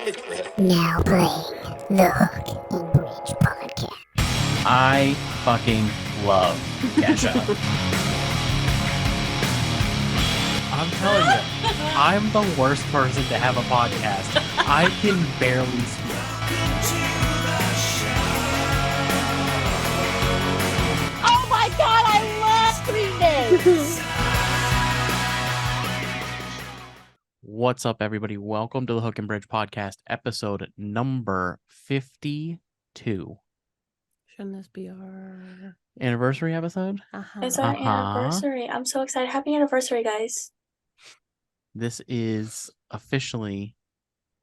Now playing the Hook and Bridge podcast. I fucking love Kesha. I'm telling you, I'm the worst person to have a podcast. I can barely speak. Oh my god, I love doing this! What's up, everybody? Welcome to the Hook and Bridge podcast, episode number 52. Shouldn't this be our Anniversary episode? It's our anniversary. I'm so excited. Happy anniversary, guys. This is officially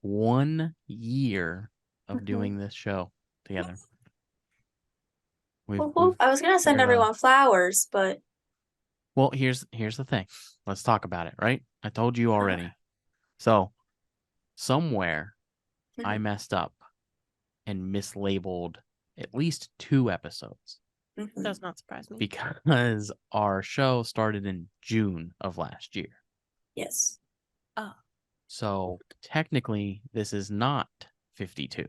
1 year of doing this show together. Whoop, whoop. I was gonna send everyone flowers, but well, here's the thing. Let's talk about it, right? I told you already. So, somewhere I messed up and mislabeled at least 2 episodes does not surprise me. because our show started in June of last year. yes. So, technically, this is not 52.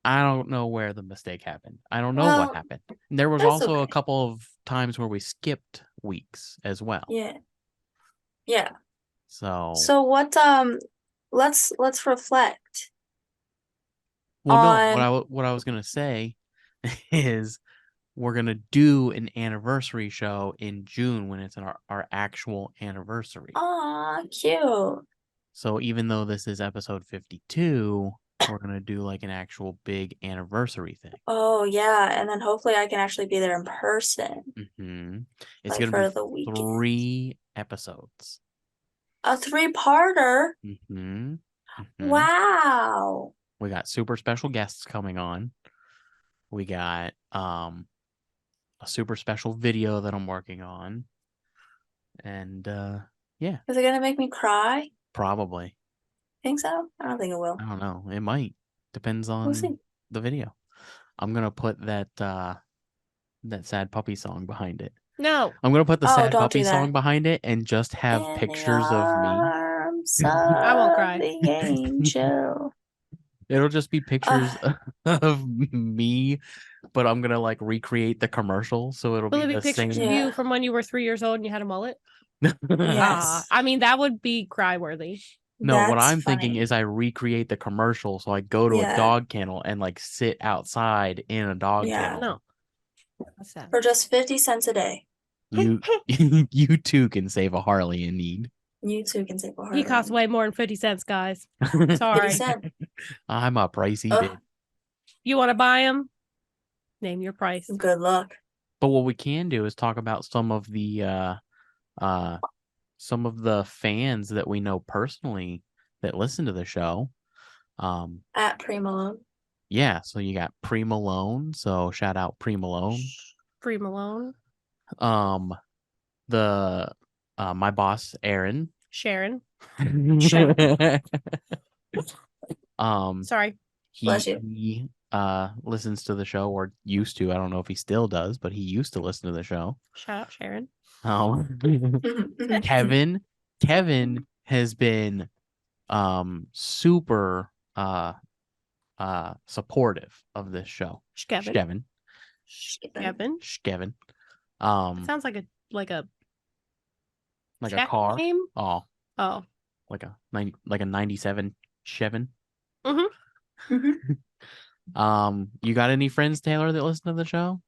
I don't know where the mistake happened. I don't know Well, what happened. There was that's also a okay. couple of times where we skipped weeks as well. Yeah. So, So what? Let's reflect. well, no. What I was gonna say is we're gonna do an anniversary show in June when it's our actual anniversary. Aw, cute. So even though this is episode 52, we're gonna do like an actual big anniversary thing. Oh yeah, and then hopefully I can actually be there in person. It's Like gonna for be the weekend. 3 episodes. A 3-parter. Wow. We got super special guests coming on. We got a super special video that I'm working on. And yeah. Is it gonna make me cry? Probably. Think so? I don't think it will. I don't know. It might. Depends on We'll see. the video. I'm gonna put that sad puppy song behind it. No. I'm gonna put the Oh, sad don't puppy do that. song behind it and just have In pictures the of me. arms I won't of cry. The angel. It'll just be pictures of me, but I'm gonna like recreate the commercial, so it'll Will it be be the pictures same. of Yeah. you from when you were 3 years old and you had a mullet? Yes. I mean, that would be cry-worthy. No, what That's I'm thinking funny. is I recreate the commercial, so I go to a Yeah. dog kennel and like sit outside in a dog Yeah. kennel. No. That's sad. For just 50 cents a day. You you too can save a Harley in need. You too can save a heart. He costs way more than 50 cents, guys. 50 Sorry. cents. I'm a pricey Ugh. bitch. You want to buy him? Name your price. Good luck. But what we can do is talk about some of the fans that we know personally that listen to the show. At Pre-Malone. Yeah, so you got Pre Malone, so shout out Pre Malone. Free Malone. The my boss Aaron. Sharon. Sorry. Bless you. He listens to the show, or used to. I don't know if he still does, but he used to listen to the show. Shout out Sharon. Kevin has been super supportive of this show. Kevin. Kevin. Sounds like a Like a check car. name? Oh, Oh. like a 97 Chevin. Mhm. You got any friends, Taylor, that listen to the show?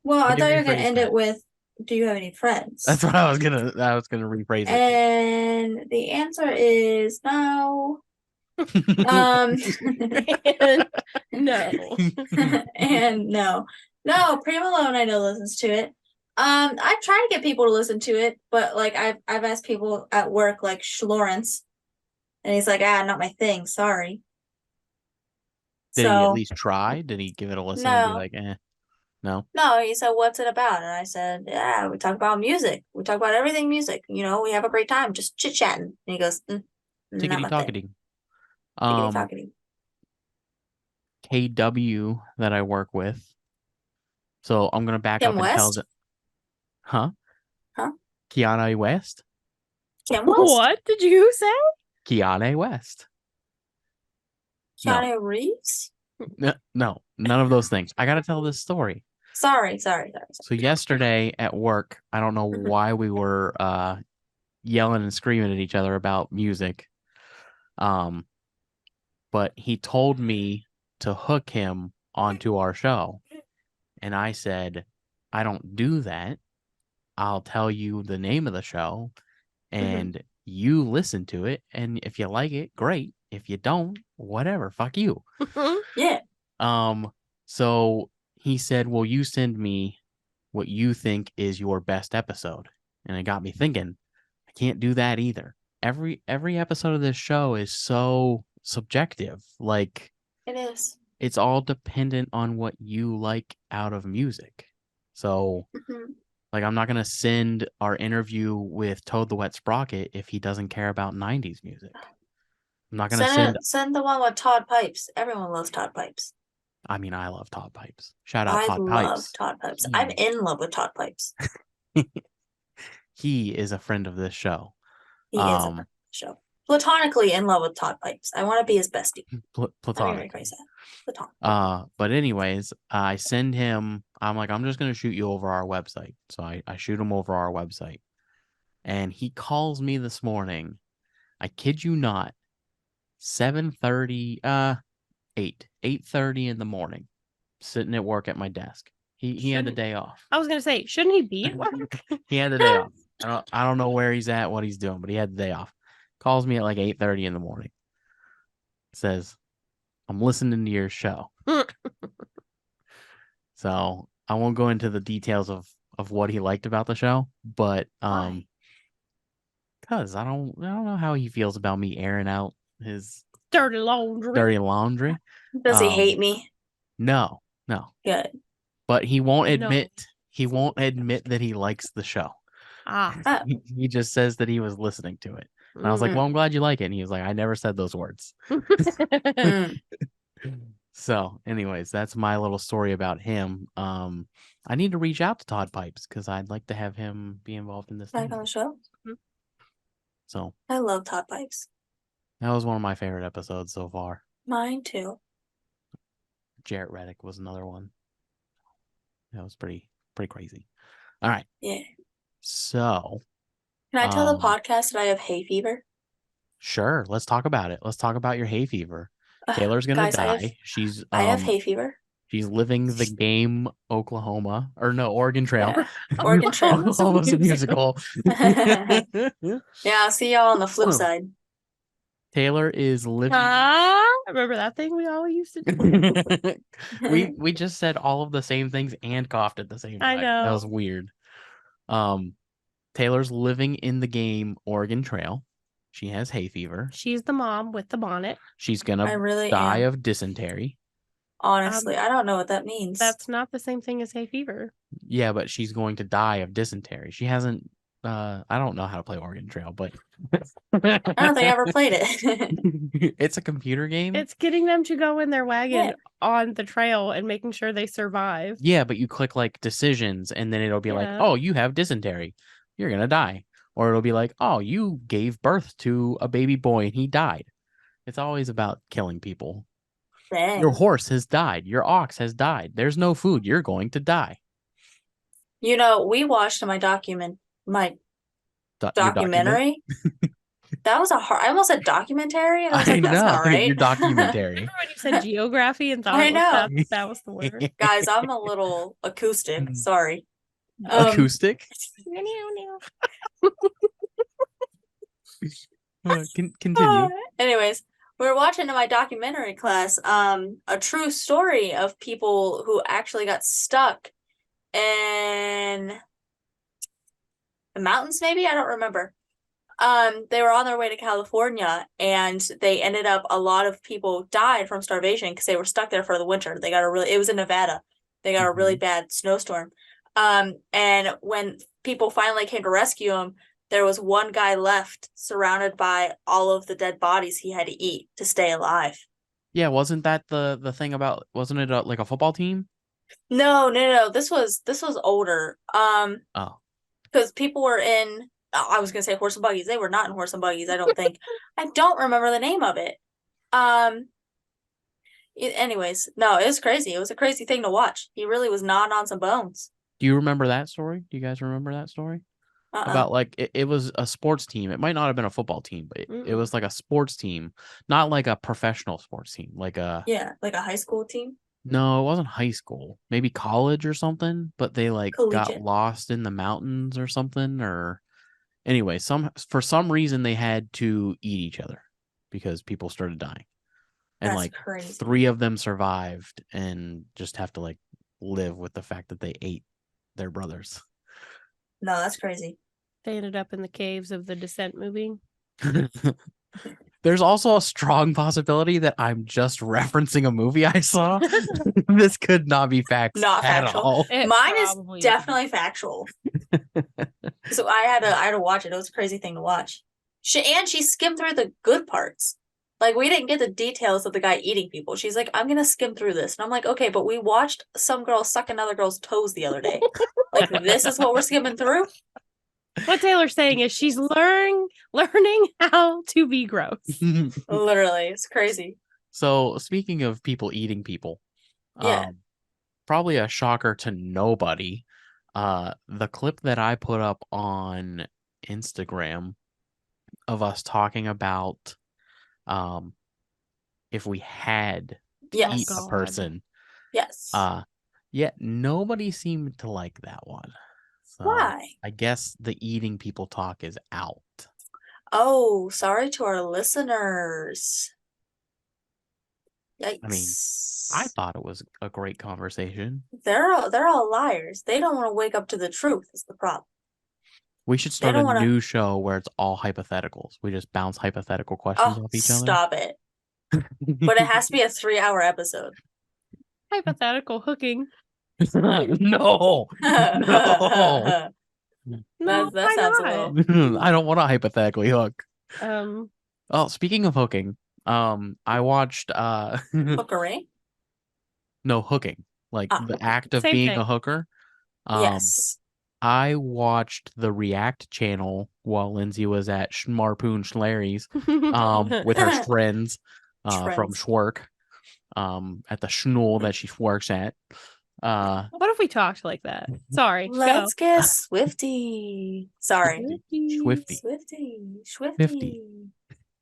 Well, I How do thought you you were gonna rephrase end that? it with, do you have any friends? That's what I was gonna rephrase it. And the answer is no. No. And no. No, Pre-Malone I know listens to it. I try to get people to listen to it, but like I've asked people at work, like Lawrence, and he's like, not my thing, sorry. Did he at So least try? Did he give it a listen and be No. like, no? no, he said, what's it about? And I said, yeah, we talk about music. We talk about everything music. You know, we have a great time, just chit-chatting. And he goes, not Tickety my thing. tockety. Tickety-tockety. KW that I work with. So I'm gonna back Kim up and tell West? the Huh? Kiana West. Kim West? What did you say? Keanu West. No. Keanu Reeves? No, none of those things. I got to tell this story. Sorry. So yesterday at work, I don't know why we were yelling and screaming at each other about music. But he told me to hook him onto our show. And I said, I don't do that. I'll tell you the name of the show and you listen to it. And if you like it, great. If you don't, whatever, fuck you. Yeah. So he said, well, you send me what you think is your best episode. And it got me thinking, I can't do that either. Every episode of this show is so subjective. Like, It is. it's all dependent on what you like out of music. So, Mhm. like, I'm not going to send our interview with Toad the Wet Sprocket if he doesn't care about 90s music. I'm not going to Send the one with Todd Pipes. Everyone loves Todd Pipes. I mean, I love Todd Pipes. Shout out I Todd love Pipes. Todd Pipes. Hmm. I'm in love with Todd Pipes. He is a friend of this show. He is a friend of the show. Platonically in love with Todd Pipes. I want to be his bestie. Platonic. Crazy. Platonic. But anyways, I send him, I'm like, I'm just going to shoot you over our website. So I shoot him over our website. And he calls me this morning. I kid you not. 8:30 in the morning, sitting at work at my desk. He had the day off. I was gonna say, shouldn't he be at work? He had the day off. I don't know where he's at, what he's doing, but he had the day off. Calls me at like 8:30 in the morning. Says, I'm listening to your show. So I won't go into the details of what he liked about the show, but because I don't know how he feels about me airing out his Dirty laundry. Does he hate me? No. Good. But he won't No. admit that he likes the show. Ah. He just says that he was listening to it. And I was like, well, I'm glad you like it. And he was like, I never said those words. Mm. So anyways, that's my little story about him. I need to reach out to Todd Pipes because I'd like to have him be involved in this Back thing. on the show. So I love Todd Pipes. that was one of my favorite episodes so far. Mine too. Jarrett Reddick was another one. That was pretty crazy. All right. Yeah. So Can I tell the podcast that I have hay fever? sure, let's talk about it. Let's talk about your hay fever. Taylor's gonna Guys, die. I have hay fever. She's living the game Oklahoma Oregon Trail. Yeah. Oregon Trail. Oklahoma's a musical. Yeah, I'll see y'all on the flip side. Taylor is living. Remember that thing we all used to do? we just said all of the same things and coughed at the same I time. That know. was weird. Taylor's living in the game Oregon Trail. She has hay fever. She's the mom with the bonnet. She's I gonna really die am. of dysentery. Honestly, I don't know what that means. That's not the same thing as hay fever. Yeah, but she's going to die of dysentery. She hasn't. I don't know how to play Oregon Trail, but I don't think I ever played it. it's a computer game. It's getting them to go in their wagon Yeah. on the trail and making sure they survive. Yeah, but you click like decisions, and then it'll be like, Yeah. "Oh, you have dysentery. You're gonna die," or it'll be like, "Oh, you gave birth to a baby boy and he died." It's always about killing people. Dang. Your horse has died. Your ox has died. There's no food. You're going to die. You know, we watched my documentary. Your document- That was a hard. I almost said documentary. And I was I like, that's not know right. your documentary. Remember when you said geography and thought I it was know. that was the word? Guys, I'm a little acoustic. Mm. Sorry. Acoustic. Continue. Anyways, we were watching in my documentary class a true story of people who actually got stuck in the mountains, maybe? I don't remember. They were on their way to California and they ended up, a lot of people died from starvation because they were stuck there for the winter. It was in Nevada. They got a really bad snowstorm. And when people finally came to rescue him, there was one guy left surrounded by all of the dead bodies he had to eat to stay alive. Yeah, wasn't that the thing about? Wasn't it like a football team? No. This was older. Oh, Because people were in I was gonna say horse and buggies. They were not in horse and buggies. I don't think. I don't remember the name of it. Anyways, no, it was crazy. It was a crazy thing to watch. He really was gnawing on some bones. Do you remember that story? Do you guys remember that story? About like it was a sports team. It might not have been a football team, but it was like a sports team, not like a professional sports team. Like a like a high school team. no, it wasn't high school. Maybe college or something. But they like got Collegiate. lost in the mountains or something. Or anyway, for some reason they had to eat each other because people started dying, and That's like crazy. 3 of them survived and just have to like live with the fact that they ate their brothers. No, that's crazy. They ended up in the caves of the Descent movie. There's also a strong possibility that I'm just referencing a movie I saw. This could not be facts Not at factual. all. It Mine is probably definitely factual. So I had to watch it. It was a crazy thing to watch. She skimmed through the good parts. Like, we didn't get the details of the guy eating people. She's like, I'm gonna skim through this. And I'm like, okay, but we watched some girl suck another girl's toes the other day. Like, this is what we're skimming through? What Taylor's saying is she's learning how to be gross. Literally, it's crazy. So speaking of people eating people, Yeah. probably a shocker to nobody. The clip that I put up on Instagram of us talking about if we had to Yes. eat a God. person. Yes. Yet nobody seemed to like that one. So Why? I guess the eating people talk is out. Oh, sorry to our listeners. Yikes. I mean, I thought it was a great conversation. they're all liars. They don't want to wake up to the truth is the problem. We should start don't a wanna- new show where it's all hypotheticals. We just bounce hypothetical questions Oh, off each other. stop it. But it has to be a 3-hour episode. Hypothetical hooking. no. No. No, that why sounds a not? little- I don't want to hypothetically hook. Um, Oh, speaking of hooking, I watched Hookery? no hooking, like Ah, the act of same being thing. a hooker. Yes. I watched the React channel while Lindsay was at Schmarpoon Schlarry's with her friends from Trends. Schwerk at the schnool that she works at. What if we talked like that? Sorry. Let's get Swifty. Sorry. go. Swifty. Swifty.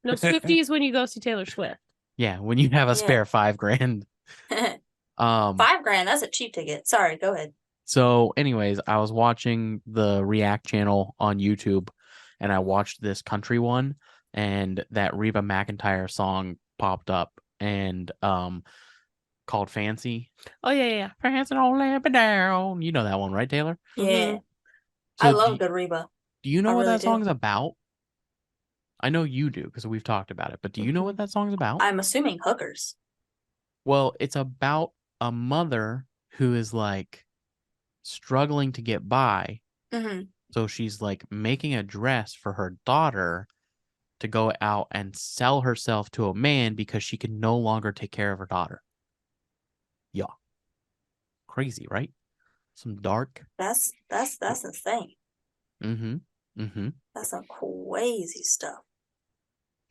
No, Swifty is when you go see Taylor Swift. Yeah, when you have a Yeah. spare $5,000. $5,000. That's a cheap ticket. Sorry, go ahead. So, anyways, I was watching the React channel on YouTube, and I watched this country one, and that Reba McEntire song popped up, and called Fancy. Oh yeah. Fancy don't let me down. You know that one, right, Taylor? Yeah. Mhm. I So love good Reba. do you know I what really that do. song's about? I know you do because we've talked about it, but do you know what that song's about? I'm assuming hookers. Well, it's about a mother who is like struggling to get by. Mm-hmm. So she's like making a dress for her daughter to go out and sell herself to a man because she can no longer take care of her daughter. Yeah. Crazy, right? Some dark. That's insane. Mm-hmm. Mm-hmm. That's some crazy stuff.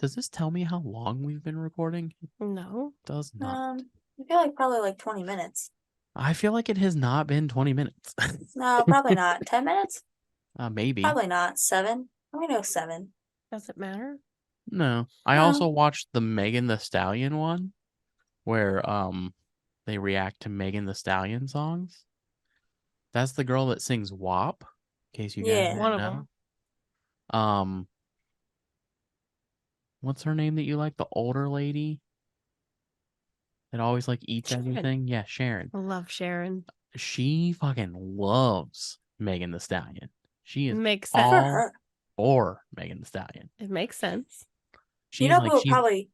Does this tell me how long we've been recording? It No. does not. I feel like probably like 20 minutes. I feel like it has not been 20 minutes. No, probably not. 10 minutes? Maybe. Probably not. 7? I'm gonna go 7. Does it matter? No. I No. also watched the Megan the Stallion one where they react to Megan the Stallion songs. That's the girl that sings WAP, in case you guys Yeah. didn't One of know. them. What's her name that you like? The older lady that always like eats Sharon. everything? Yeah, Sharon. I love Sharon. She fucking loves Megan the Stallion. She is Makes Good sense. for all her. for Megan the Stallion. It makes sense. She's You know like who would she's probably...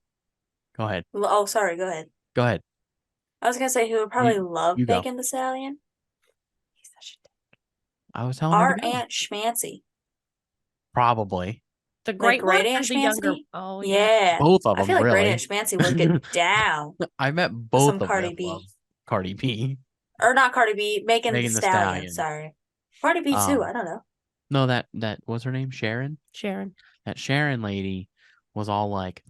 go ahead. Oh, sorry. Go ahead. Go ahead. I was gonna say who would probably love you go. Megan the Stallion? He's such a dick. I was telling her Our to go. Aunt Schmancy. Probably. The great Great one or Aunt the younger. Schmancy? Oh Yeah. Both of I them, feel like really. Great Aunt Schmancy would get down. I met both some of Cardi them B. love Cardi B. Or not Cardi B, Megan Megan the the Stallion. Stallion. Sorry. Cardi B too. I don't know. No, that what's her name? Sharon? Sharon. That Sharon lady was all like,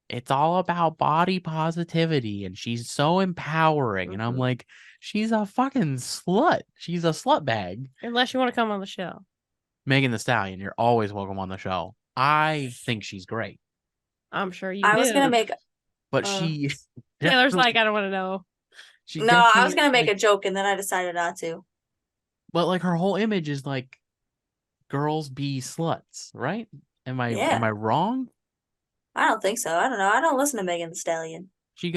it's all about body positivity and she's so empowering. And I'm Mhm. like, she's a fucking slut. She's a slut bag. Unless you want to come on the show. Megan the Stallion, you're always welcome on the show. I think she's great. I'm sure you I do. was gonna make But Uh, she Taylor's like, I don't want to know. she no. I was definitely, gonna make like, a joke and then I decided not to. but like her whole image is like girls be sluts, right? Am I Yeah. wrong? I don't think so. I don't know. I don't listen to Megan Thee Stallion. She's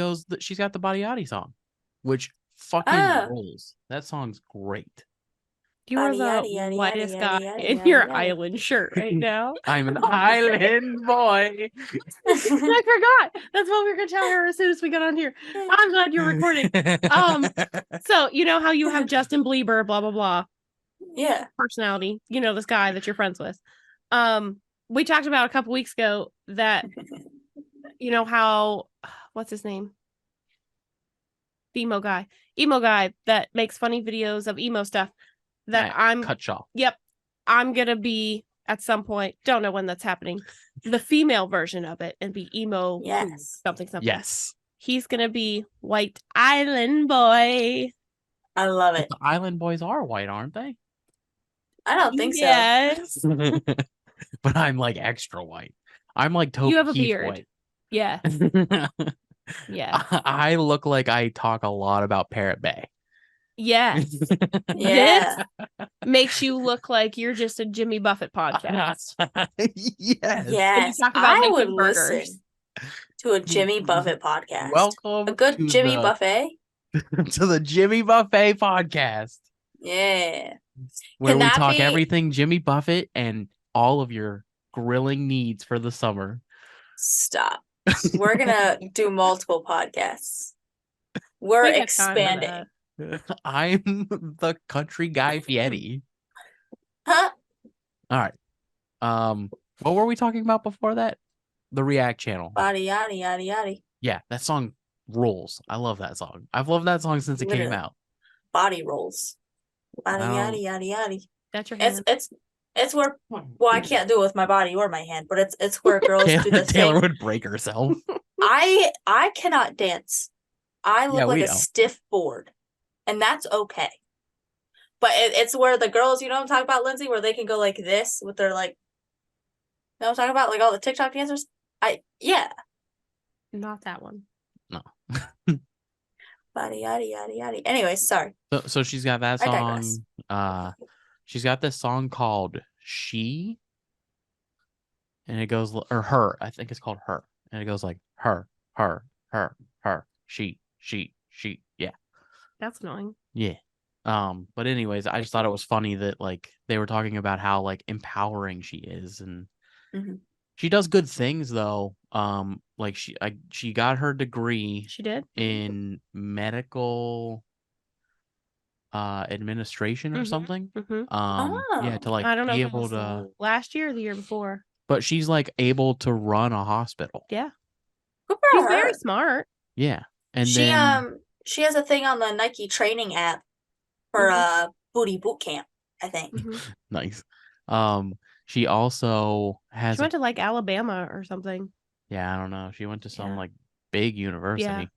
got the Body Yachty song, which fucking Oh. rules. That song's great. You are Yada, the yada, yada, whitest yada, guy yada, in yada, your yada. island shirt right now. I'm an island boy. I forgot. That's what we were gonna tell her as soon as we got on here. I'm glad you're recording. So you know how you have Justin Bieber, blah blah blah, Yeah. personality. You know this guy that you're friends with. We talked about a couple weeks ago that you know how what's his name? The emo guy that makes funny videos of emo stuff. That I'm cut Shaw. Yep, I'm gonna be at some point. Don't know when that's happening. The female version of it and be emo. Yes. Something. Yes. He's gonna be White Island Boy. I love it. The Island Boys are white, aren't they? I don't think so. Yes. But I'm like extra white. I'm like Toby You have a Keith beard. white. Yeah. Yeah. I look like I talk a lot about Parrot Bay. Yeah. Yeah. Makes you look like you're just a Jimmy Buffett podcast. Yes. Yes. talk about I making would burgers. listen to a Jimmy Buffett podcast. Welcome A good to Jimmy the- Buffet. to the Jimmy Buffet podcast, Yeah. where Can we that talk be- everything Jimmy Buffett and all of your grilling needs for the summer. Stop. We're gonna do multiple podcasts. We're We got time for expanding. that. I'm the country guy Fieri. Huh? All right. What were we talking about before that? The React channel. Body yada yada yada. Yeah, that song rules. I love that song. I've loved that song since it came Literally. out. Body rolls. Yada I yada don't- yada yada. That's your It's hand. it's where well I can't do it with my body or my hand, but it's where girls do Taylor, the Taylor thing. would break herself. I cannot dance. I look Yeah, like we a know. stiff board, and that's okay. But it's where the girls, you know what I'm talking about, Lindsay, where they can go like this with their like, you know what I'm talking about, like all the TikTok dancers. Yeah, Not that one. body yada yada yada. Anyway, sorry. So she's got that I song. digress. She's got this song called She. And it goes, or Her. I think it's called Her. And it goes like her, she. Yeah. That's annoying. Yeah. But anyways, I just thought it was funny that like they were talking about how like empowering she is, and Mhm. she does good things though. Like she got her degree She did. in medical administration or Mhm. something. Mm-hmm. Yeah, to like I don't know be if it able was to, last year or the year before. but she's like able to run a hospital. Yeah. Good for She's her. very smart. Yeah. And she then she has a thing on the Nike training app for booty boot camp, I think. Mhm. nice. She also has She went to like Alabama or something. yeah, I don't know. She went to some Yeah. like big university.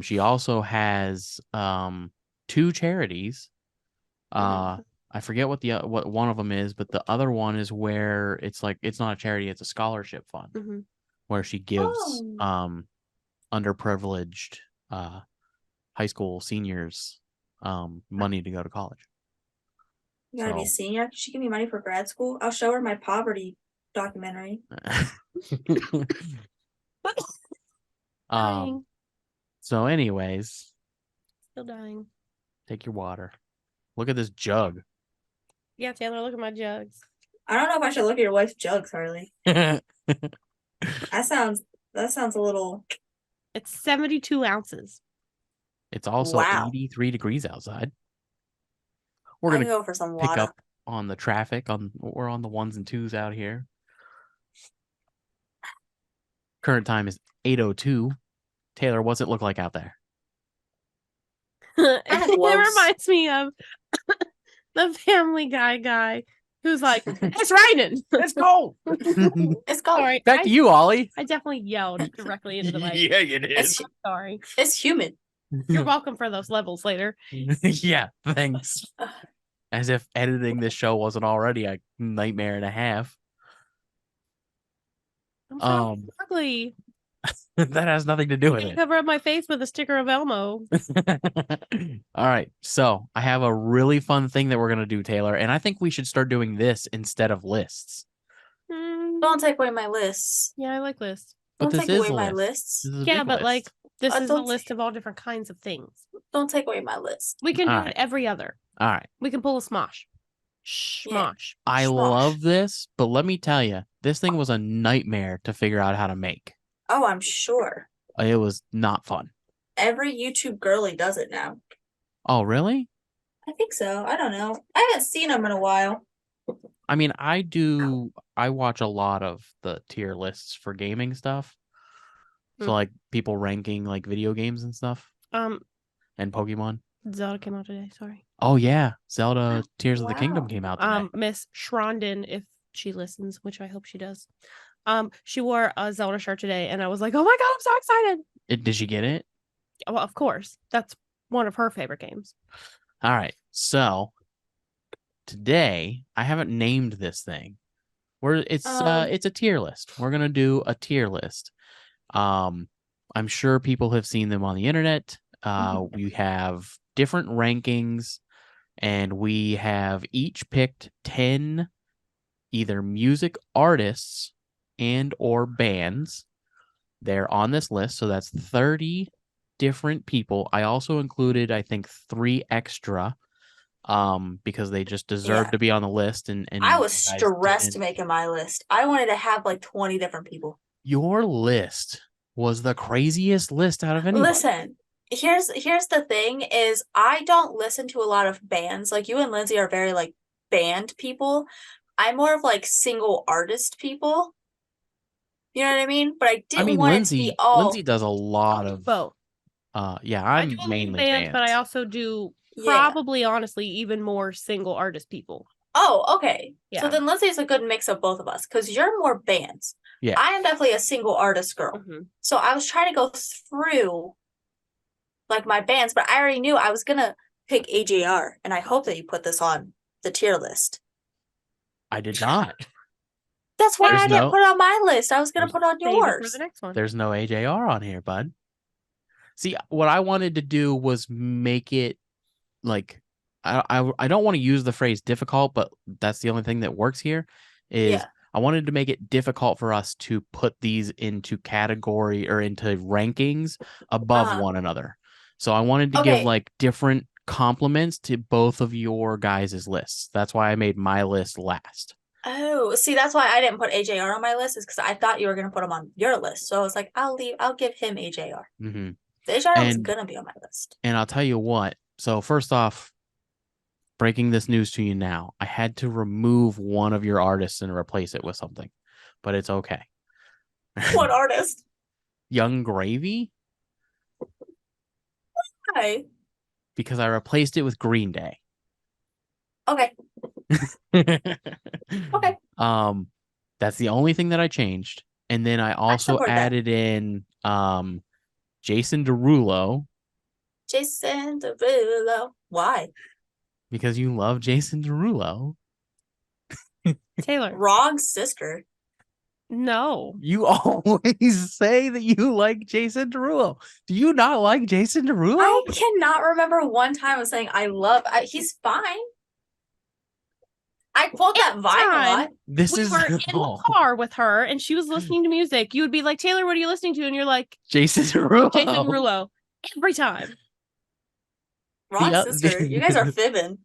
She also has 2 charities. Mhm. I forget what what one of them is, but the other one is where it's like it's not a charity, it's a scholarship fund Mhm. where she gives Oh. underprivileged high school seniors money to go to college. You gotta be a So- senior. She give me money for grad school. I'll show her my poverty documentary. Dying. So anyways, Still dying. take your water. Look at this jug. Yeah, Taylor, look at my jugs. I don't know if I should look at your wife's jugs, Harley. It's That sounds a little It's 72 ounces. also Wow. 83 degrees outside. We're I gonna can go for some pick water. up on the traffic. We're on the 1s and 2s out here. Current time is 8:02. Taylor, what's it look like out there? It gross. reminds me of the Family Guy who's like, "It's raining." Let's go. It's called. Sorry, Back to you, Ollie. I definitely yelled directly into the mic. Yeah, you did. It's, Sorry. it's human. You're welcome for those levels later. Yeah, thanks. As if editing this show wasn't already a nightmare and a half. I'm so ugly. That has nothing to do with I it. cover up my face with a sticker of Elmo. All right. So I have a really fun thing that we're going to do, Taylor. And I think we should start doing this instead of lists. Don't take away my lists. Yeah, I like lists. But Don't this take is away a my list. lists. This is a Yeah, big but like list. this is a don't list of all different kinds of things. Don't take away my list. We can do Alright. it every other. All right. We can pull a smosh. Yeah. Schmosh. I Schmosh. love this, but let me tell you, this thing was a nightmare to figure out how to make. Oh, I'm sure. It was not fun. Every YouTube girly does it now. Oh, really? I think so. I don't know. I haven't seen them in a while. I mean, I watch a lot of the tier lists for gaming stuff. So Hmm. like people ranking like video games and stuff and Pokemon. Zelda came out today, sorry. Oh yeah, Zelda Tears of the Kingdom Wow. came out today. Miss Shrondin, if she listens, which I hope she does. She wore a Zelda shirt today, and I was like, "Oh my god, I'm so excited!" Did she get it? Well, of course, that's one of her favorite games. All right. So today I haven't named this thing. It's a tier list. We're gonna do a tier list. I'm sure people have seen them on the internet. We have different rankings, and we have each picked 10 either music artists and or bands. They're on this list, so that's 30 different people. I also included, I think, 3 extra because they just deserve Yeah. to be on the list. And I was you guys stressed didn't. making my list. I wanted to have like 20 different people. Your list was the craziest list out of any. Listen, here's the thing is I don't listen to a lot of bands. Like you and Lindsay are very like band people. I'm more of like single artist people. You know what I mean? But I didn't want it to be all Lindsay does a lot of Both. yeah, I I'm do a lot of mainly bands, but I bands. also do Yeah. probably, honestly, even more single artist people. Oh, okay. Yeah. So then Lindsay's a good mix of both of us because you're more bands. Yeah. I am definitely a single artist girl. Mhm. So I was trying to go through like my bands, but I already knew I was gonna pick AJR, and I hope that you put this on the tier list. I did not. That's why There's I didn't no- put it on my list. I was gonna there's- put it on Save it for yours. the next one. There's no AJR on here, bud. See, what I wanted to do was make it like I don't want to use the phrase difficult, but that's the only thing that works here. Is Yeah. I wanted to make it difficult for us to put these into category or into rankings above Uh-huh. one another. So I wanted to give Okay. like different compliments to both of your guys' lists. That's why I made my list last. Oh, see, that's why I didn't put AJR on my list, is because I thought you were gonna put him on your list. So I was like, I'll give him AJR. Hmm. The AJR was And- gonna be on my list. And I'll tell you what. So first off, breaking this news to you now, I had to remove one of your artists and replace it with something, but it's okay. What artist? Young Gravy, Hi. because I replaced it with Green Day. Okay. Okay. That's the only thing that I changed. And then I also support that. added in Jason Derulo, Jason Derulo. Why? because you love Jason Derulo. Taylor, Wrong sister. no. You always say that you like Jason Derulo. Do you not like Jason Derulo? I cannot remember one time of saying he's fine. I quote that vibe a Anytime lot. This We is were in oh, the car with her, and she was listening to music. You would be like, "Taylor, what are you listening to?" And you're like, Jason Derulo. "Jason Derulo." Every time. Wrong the- sister. You guys are fibbing.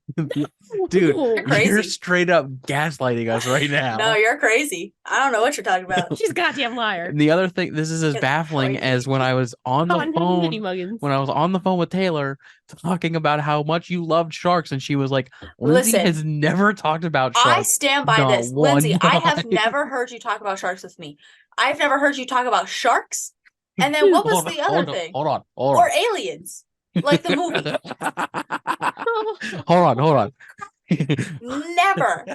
Dude, Ooh. crazy. you're straight up gaslighting us right now. No, you're crazy. I don't know what you're talking about. She's a goddamn liar. And the other thing, this is as It's baffling crazy. as when I was on the Mini phone. muggins. When I was on the phone with Taylor talking about how much you loved sharks, and she was like, Lindsay Listen, has never talked about I sharks. stand by not this. one Lindsay, I have time. never heard you talk about sharks with me. I've never heard you talk about sharks. And then what was Hold the on, other thing? Hold on. Or aliens. Like the movie. hold on. Never.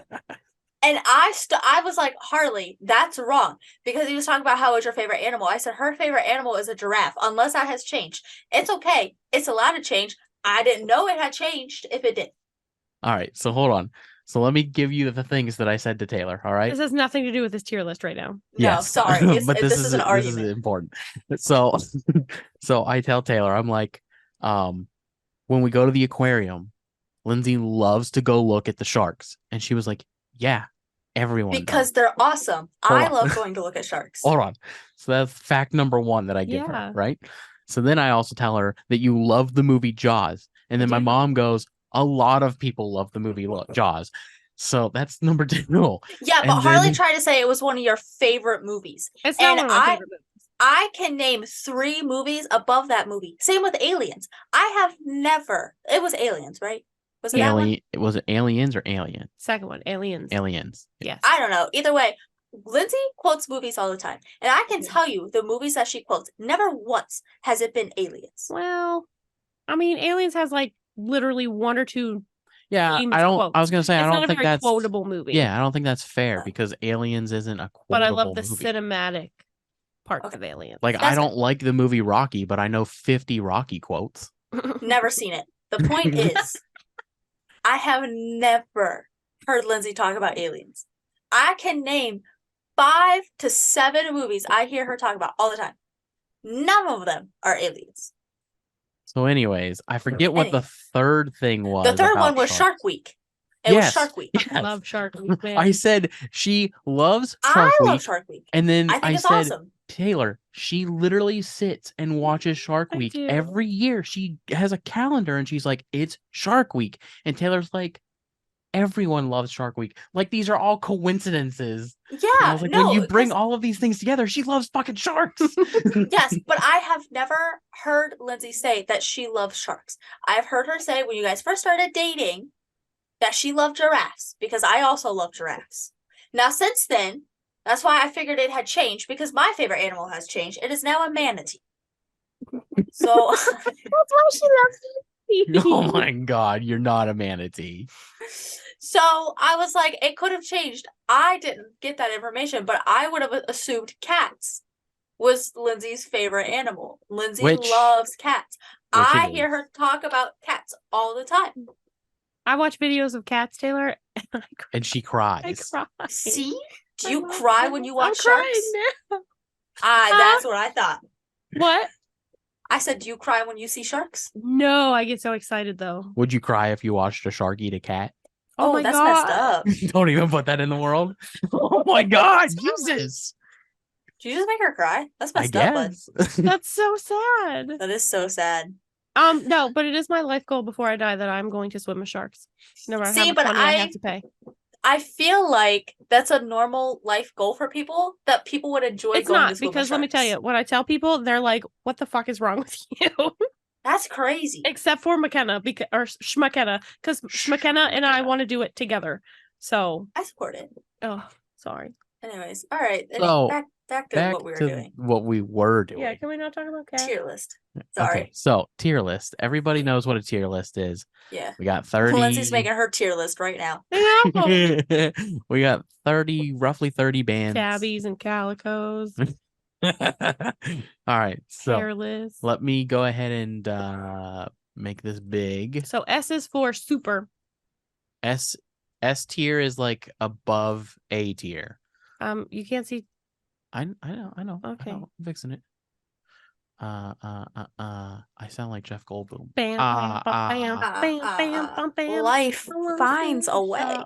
And I was like, Harley, that's wrong. Because he was talking about how is your favorite animal. I said her favorite animal is a giraffe, unless that has changed. It's okay. It's allowed to change. I didn't know it had changed if it did. All right, so hold on. So let me give you the things that I said to Taylor. All right. This has nothing to do with his tier list right now. No, Yes, sorry. but This is an this is argument. important. So, so I tell Taylor, I'm like, when we go to the aquarium, Lindsay loves to go look at the sharks, and she was like, "Yeah, everyone Because does." they're awesome. Hold I on. love going to look at sharks. Hold on. So that's fact number one that I give Yeah. her, right? So then I also tell her that you love the movie Jaws, and then my do. mom goes, "A lot of people love the movie Jaws." So that's number two. Yeah, but And Harley then- tried to say it was one of your favorite movies. It's not And one of my favorite movies. I can name 3 movies above that movie. Same with Aliens. I have never. It was Aliens, right? Was it that one? Alien, was it Aliens or Alien? Second one, Aliens. Aliens. Yes. I don't know. Either way, Lindsay quotes movies all the time. And I can tell you the movies that she quotes, never once has it been Aliens. Well, I mean, Aliens has like literally 1 or 2. Yeah, Themed I don't. quotes. I was gonna say I It's not don't a think very that's quotable movie. Yeah, I don't think that's fair because Aliens isn't a quotable but I love the movie. cinematic parts Okay. of Aliens. Like I That's don't like the movie Rocky, but I know 50 Rocky quotes. Never seen it. The point is, I have never heard Lindsay talk about aliens. I can name 5 to 7 movies I hear her talk about all the time. None of them are aliens. So, anyways, I forget what the Anyway. third thing was. The third about one was sharks. Shark Week. It was Yes. Shark Week. Yes. Love Shark Week, man. I said she loves I Shark Week, love Shark Week. and then I think I it's said, awesome. Taylor, she literally sits and watches Shark I Week do. every year. She has a calendar and she's like, "It's Shark Week," and Taylor's like, "Everyone loves Shark Week. Like these are all coincidences." And I Yeah, was like, no. when you bring 'cause- all of these things together, she loves fucking sharks. yes, but I have never heard Lindsay say that she loves sharks. I've heard her say when you guys first started dating that she loved giraffes because I also love giraffes. Now, since then, that's why I figured it had changed because my favorite animal has changed. It is now a manatee. So, That's why she loves me. Oh my god, you're not a manatee. so I was like, it could have changed. I didn't get that information, but I would have assumed cats was Lindsay's favorite animal. Lindsay Which- loves cats. which it I hear is. her talk about cats all the time. I watch videos of cats, Taylor, and And she I cries. cry. See? Do I you love cry them. when you I'm watch crying sharks? now. That's what I thought. What? I said, do you cry when you see sharks? No, I get so excited though. Would you cry if you watched a shark eat a cat? Oh, my that's god. messed up. Don't even put that in the world. Oh my god, Jesus. Did you just make her cry? That's I messed up, bud. guess. That's so sad. That is so sad. No, but it is my life goal before I die that I'm going to swim with sharks. No matter See, how much but money I have to pay. I feel like that's a normal life goal for people that people would enjoy It's going to not swim with because let me tell you, sharks. when I tell people, they're like, "What the fuck is wrong with you?" That's crazy. Except for McKenna, because or Schmckenna, because Schmckenna and I want to do it together. So, I support it. oh, sorry. Anyways, all right. So, back to Back what we were to doing. what we were doing. Yeah, can we not talk about cats? Tier list. Sorry. Okay, so tier list. Everybody knows what a tier list is. Yeah. We got 30. Lindsay's making her tier list right now. I know. We got roughly 30 bands. Tabbies and calicos, All right, so hairless. let me go ahead and make this big. So S is for super. S tier is like above A tier. You can't see. I know. Okay. I'm fixing it. I sound like Jeff Goldblum. Bam, Ah, bam, ah, bam, bam, bam, bam, bam. Life finds a way.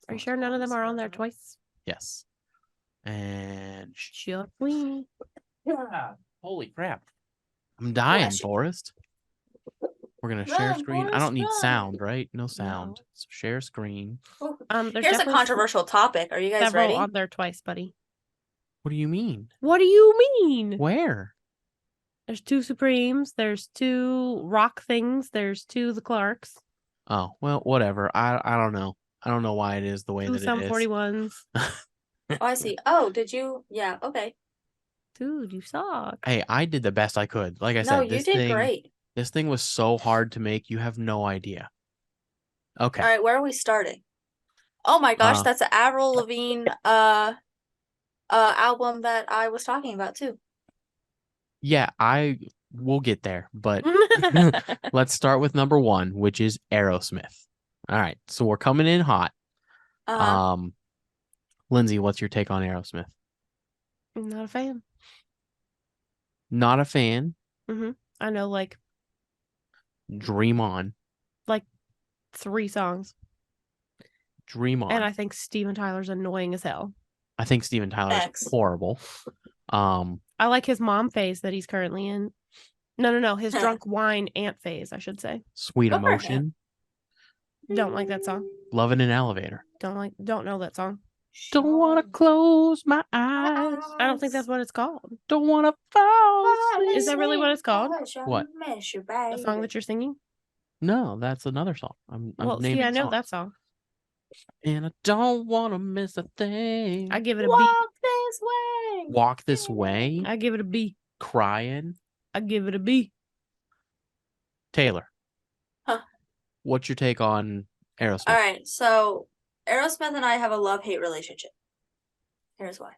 Are you sure none of them are on there twice? Yes. And Sure. Queenie. yeah. Holy crap. I'm dying, Bless you. Forrest. We're gonna share Run, screen. I Forrest, don't need run. sound, right? No sound. So share screen. There's Here's a definitely controversial topic. Are you guys several ready? on there twice, buddy. What do you mean? What do you mean? Where? There's 2 Supremes. There's 2 rock things. There's 2 the Clarks. Oh, well, whatever. I don't know. I don't know why it is the way 2 that some it is. 41s. Oh, I see. Oh, did you? Yeah, okay. Dude, you suck. Hey, I did the best I could. Like I No, said, you this did thing great. this thing was so hard to make, you have no idea. Okay. All right, where are we starting? Oh my gosh, Uh, that's an Avril Lavigne album that I was talking about too. Yeah, we'll get there, but let's start with number 1, which is Aerosmith. All right, so we're coming in hot. Uh-huh. Lindsay, what's your take on Aerosmith? I'm not a fan. Not a fan. I know like Dream On. 3 songs, Dream On. and I think Steven Tyler's annoying as hell. I think Steven Tyler is X. horrible. I like his mom phase that he's currently in. No, his drunk wine aunt phase, I should say. Sweet Good for him. Emotion. Don't like that song. Love in an Elevator. Don't know that song. Don't want to close my eyes. I don't think that's what it's called. Don't want to fall asleep. Is that really what it's called? What? The song that you're singing? No, that's another song. I'm Well, see, naming I know songs. that song. And I don't want to miss a thing. I give it a B. Walk this way. Walk This Way. I give it a B. Crying. I give it a B. Taylor. Huh. What's your take on Aerosmith? All right, so Aerosmith and I have a love-hate relationship. Here's why.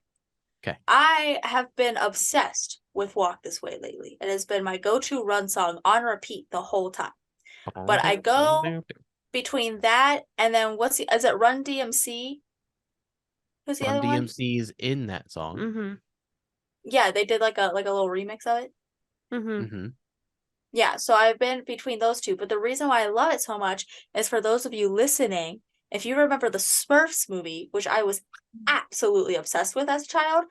Okay. I have been obsessed with Walk This Way lately. It has been my go-to run song on repeat the whole time. But I go between that and then is it Run DMC? Who's the Run other one? DMC's in that song. Mm-hmm. Yeah, they did like a little remix of it. Mm-hmm. Mm-hmm. Yeah, so I've been between those two. But the reason why I love it so much is for those of you listening, if you remember the Smurfs movie, which I was absolutely obsessed with as a child,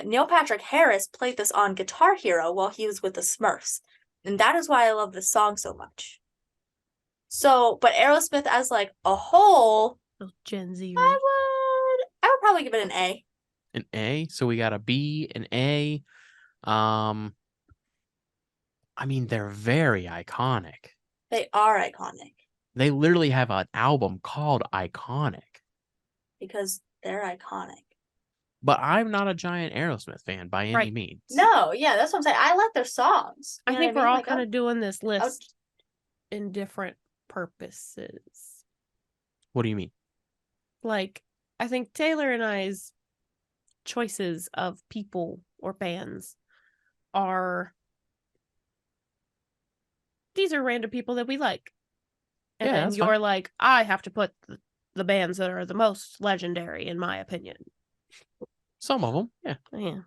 Neil Patrick Harris played this on Guitar Hero while he was with the Smurfs. And that is why I love this song so much. So, but Aerosmith as like a whole, Gen Z. I would probably give it an A. An A. So we got a B, an A. I mean, they're very iconic. They are iconic They literally have an album called Iconic. because they're iconic. But I'm not a giant Aerosmith fan by any Right. means. No, yeah, that's what I'm saying. I like their songs. I You know think what we're all Like, kind of doing this I list in different purposes. What do you mean? Like, I think Taylor and I's choices of people or bands are these are random people that we like. And Yeah, then that's you're fine. like, I have to put the bands that are the most legendary, in my opinion. Some of them, yeah. Yeah.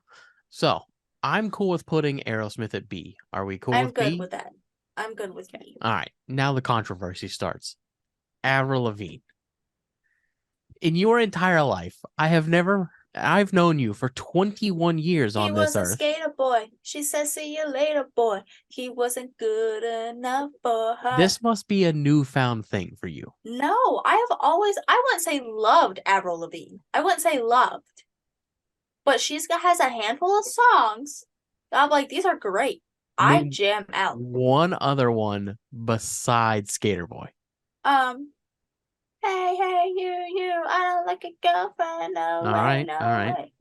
So I'm cool with putting Aerosmith at B. Are we cool I'm with good B? with that. I'm good with B. All right. Now the controversy starts. Avril Lavigne. In your entire life, I've known you for 21 years He on was this a earth. skater boy. She said, "See you later, boy." He wasn't good enough for her. This must be a newfound thing for you. No, I wouldn't say loved Avril Lavigne. I wouldn't say loved. But has a handful of songs that I'm like, these are great. I Name jam out. One other one besides Skater Boy. Hey, you, I don't like a girlfriend, no way, right, no all right. way.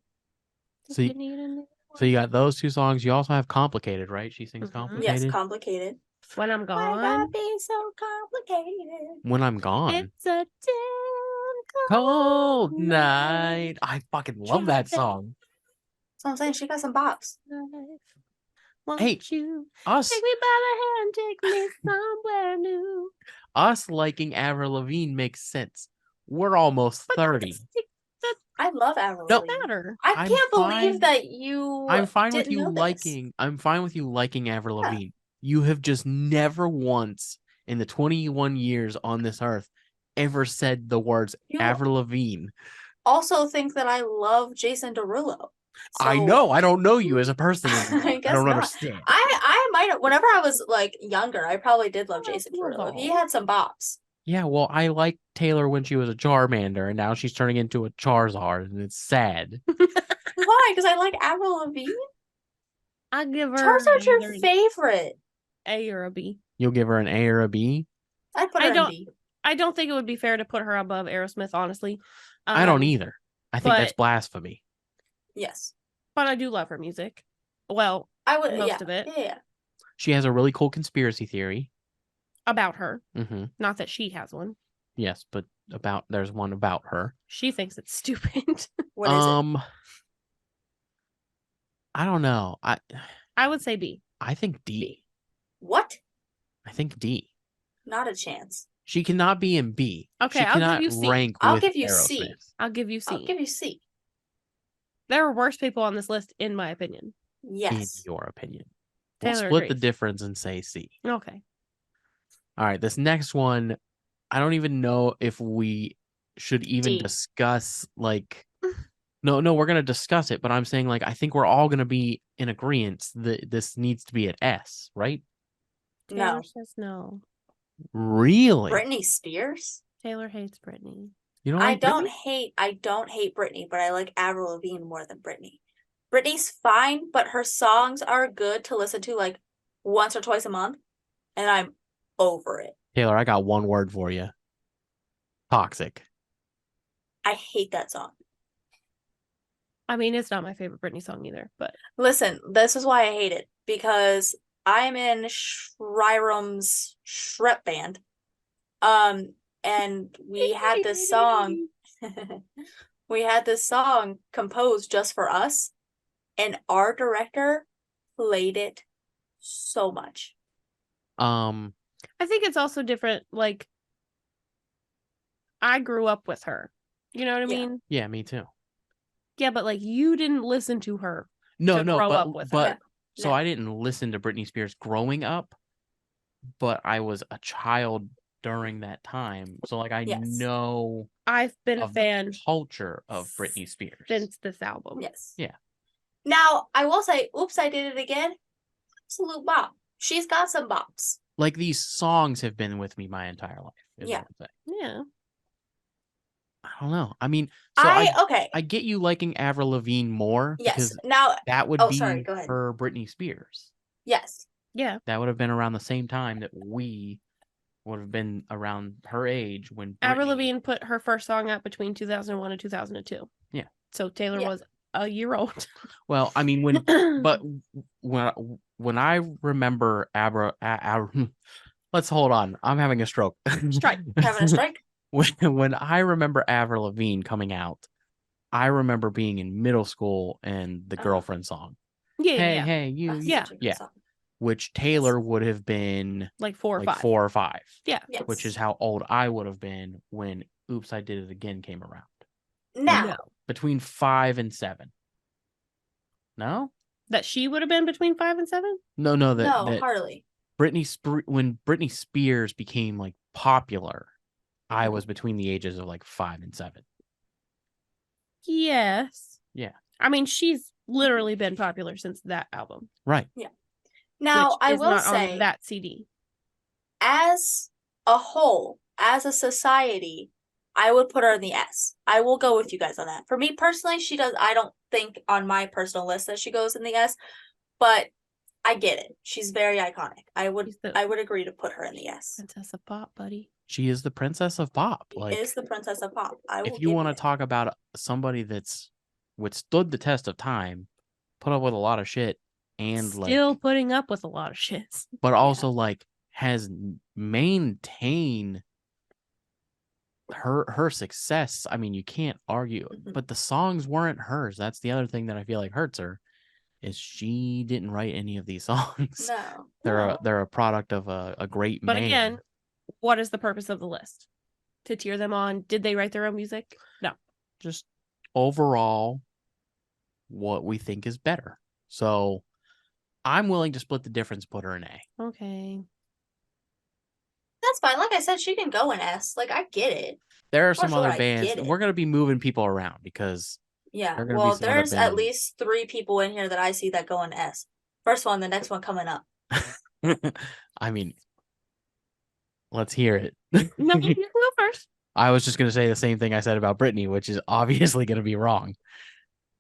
So you got those 2 songs. You also have Complicated, right? She sings Mhm. Complicated. Yes, complicated. When I'm Why gone, gotta be so complicated? When I'm Gone. it's a damn Cold night. I fucking love that song. So I'm saying she got some bops. life. Won't Hey, you Us take me by the hand, take me somewhere new? liking Avril Lavigne makes sense. We're almost But 30. I love Avril No. Lavigne. matter. I I'm can't fine- believe that you. I'm fine with didn't you know this. liking Avril Yeah. Lavigne. You have just never once in the 21 years on this earth ever said the words You Avril Lavigne. also think that I love Jason Derulo. I So, know. I don't know you as a person. I anymore. I guess don't not. understand. I might whenever I was like younger, I probably did love Oh, Jason cool Derulo. He doll. had some bops. Yeah, well, I liked Taylor when she was a Charmander, and now she's turning into a Charizard, and it's sad. Why? Because I like Avril Lavigne. I give her Charizard's your either an favorite. A or a B. You'll give her an A or a B? I'd put I her in don't- B. I don't think it would be fair to put her above Aerosmith, honestly. I don't Um, either. I think that's but- blasphemy. Yes, But I do love her music. Well, I would. Most yeah, of it. Yeah. She has a really cool conspiracy theory. about her. Mm-hmm. Not that she has one. Yes, but there's one about her. She thinks it's stupid. What is it? I don't know. I would say B. I think D. What? I think D. Not a chance. She cannot be in B. Okay, she I'll give cannot you C. rank I'll with give you C. Aerosmith. I'll give you C. I'll give you C. There are worse people on this list, in my opinion. Yes. In your opinion. Taylor We'll split the agrees. difference and say C. Okay. All right, this next one, I don't even know if we should even D. discuss, like, no, we're going to discuss it, but I'm saying, like, I think we're all going to be in agreement that this needs to be an S, right? Taylor No. says no. Really? Britney Spears? Taylor hates Britney. You don't I like don't Britney? hate Britney, but I like Avril Lavigne more than Britney. Britney's fine, but her songs are good to listen to like once or twice a month, and I'm over it. Taylor, I got one word for you. Toxic. I hate that song. I mean, it's not my favorite Britney song either, but Listen, this is why I hate it, because I'm in Shrirum's Shrep band. And we had this song composed just for us, and our director played it so much. Um, I think it's also different. Like, I grew up with her. You know what I Yeah. mean? yeah, me too. Yeah, but like, you didn't listen to her. No, To no, grow but up with her. but Yeah. so No. I didn't listen to Britney Spears growing up, but I was a child during that time. So like I Yes. know I've been a of fan the culture of Britney Spears. since this album. Yes. Yeah. Now, I will say, Oops, I Did It Again. Absolute bop. She's got some bops. Like these songs have been with me my entire life. Is Yeah. what I'm saying. Yeah. I don't know. I mean, so I Okay. get you liking Avril Lavigne more Yes. because Now, that would oh, be sorry, go ahead. her Britney Spears. yes. Yeah. That would have been around the same time that we would have been around her age when Avril Britney- Lavigne put her first song out between 2001 and 2002. Yeah. So Taylor Yeah. was a year old. Well, I mean, but when I remember let's hold on. I'm having a stroke. Strike. Having a strike? When I remember Avril Lavigne coming out, I remember being in middle school and the girlfriend song. Yeah, Hey, yeah. hey, you. That's Yeah. such a good Yeah. song. Which Taylor would have been Like 4 or like 5. 4 or 5. Yeah. Yes. Which is how old I would have been when Oops, I Did It Again came around. Now, No. Between 5 and 7. No? That she would have been between 5 and 7? No, that hardly. when Britney Spears became like popular, I Mhm. was between the ages of like 5 and 7. Yes. Yeah. I mean, she's literally been popular since that album. Right. Now, which I is will not say, on that CD. as a whole, as a society, I would put her in the S. I will go with you guys on that. For me personally, I don't think on my personal list that she goes in the S, but I get it. She's very iconic. I would She's the agree to put her in the S. Princess of Pop, buddy. She is the princess of pop. She Like is the princess of pop. I will if you give want to it. talk about somebody that's withstood the test of time, put up with a lot of shit and Still like putting up with a lot of shit. but also like has maintained her success. I mean, you can't argue, Mhm. but the songs weren't hers. That's the other thing that I feel like hurts her is she didn't write any of these songs. No. They're a product of a great But man. again, what is the purpose of the list? To tier them on? Did they write their own music? No. Just overall what we think is better. So I'm willing to split the difference, put her in A. Okay. That's fine. Like I said, she can go in S. Like, I get it. There are For some sure, other I bands. get it. We're gonna be moving people around because Yeah. There are gonna be Well, some other there's at bands. least 3 people in here that I see that go in S. First one, the next one coming up. I mean, let's hear it. No, you can go first. I was just gonna say the same thing I said about Britney, which is obviously gonna be wrong.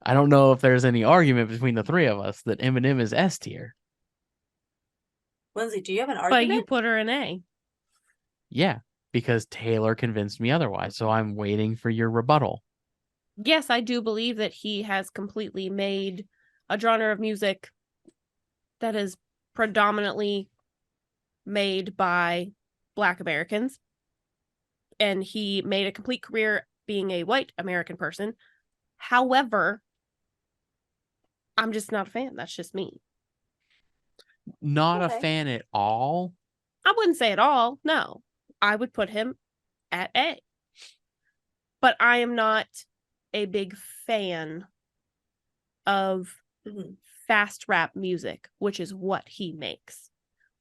I don't know if there's any argument between the three of us that Eminem is S tier. Lindsay, do you have an But argument? you put her in A. Yeah, because Taylor convinced me otherwise. So I'm waiting for your rebuttal. Yes, I do believe that he has completely made a genre of music that is predominantly made by Black Americans. and he made a complete career being a white American person. However, I'm just not a fan. That's just me. Not a Okay. fan at all. I wouldn't say at all. No, I would put him at A. But I am not a big fan of Mhm. fast rap music, which is what he makes.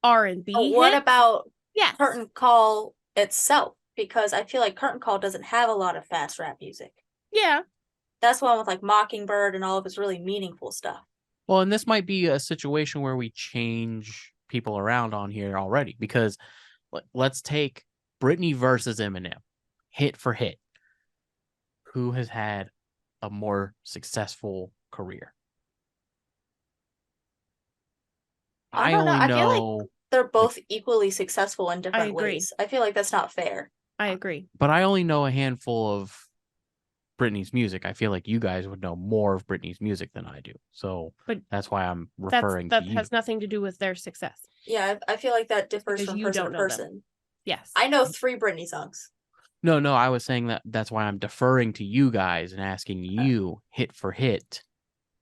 R&B. But what hits? about Yes. Curtain Call itself? Because I feel like Curtain Call doesn't have a lot of fast rap music. Yeah. That's one with like Mockingbird and all of its really meaningful stuff. Well, and this might be a situation where we change people around on here already, because let's take Britney versus Eminem, hit for hit. Who has had a more successful career? I don't know. only I feel like know, they're both equally successful in different agree. ways. I feel like that's not fair. I agree. but I only know a handful of Britney's music. I feel like you guys would know more of Britney's music than I do. So But that's why I'm referring that to you. has nothing to do with their success. Yeah, I feel like that differs Because from you person don't to know them. person. Yes. I know 3 Britney songs. No, I was saying that's why I'm deferring to you guys and asking you hit for hit,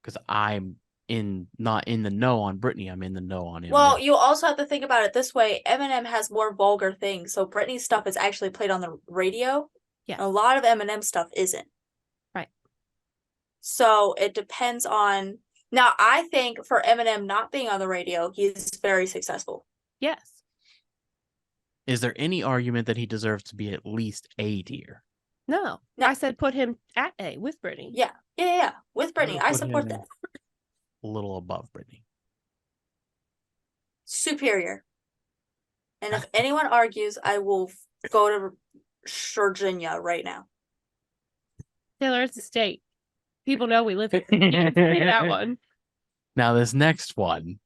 because I'm not in the know on Britney. I'm in the know on Eminem. Well, you also have to think about it this way. Eminem has more vulgar things, so Britney's stuff is actually played on the radio. Yes. A lot of Eminem stuff isn't. Right. So it depends on. Now, I think for Eminem not being on the radio, he's very successful. Yes. Is there any argument that he deserves to be at least A tier? No. No. I said put him at A with Britney. Yeah. With Britney, gonna I put support him that. A little above Britney. Superior. And if anyone argues, I will go to Virginia right now. Taylor, it's a state. People know we live here. You can say that one. Now this next one.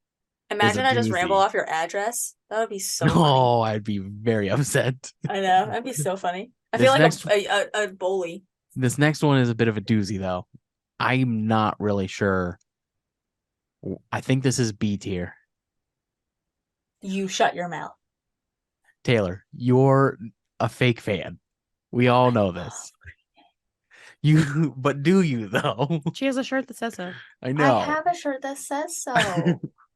Imagine I just doozy. ramble off your address. That would be so funny. Oh, I'd be very upset. I know. That'd be so funny. I This feel like next- a bully. This next one is a bit of a doozy, though. I'm not really sure. I think this is B tier. You shut your mouth. Taylor, you're a fake fan. We all know this. But do you though? She has a shirt that says so. I know. I have a shirt that says so.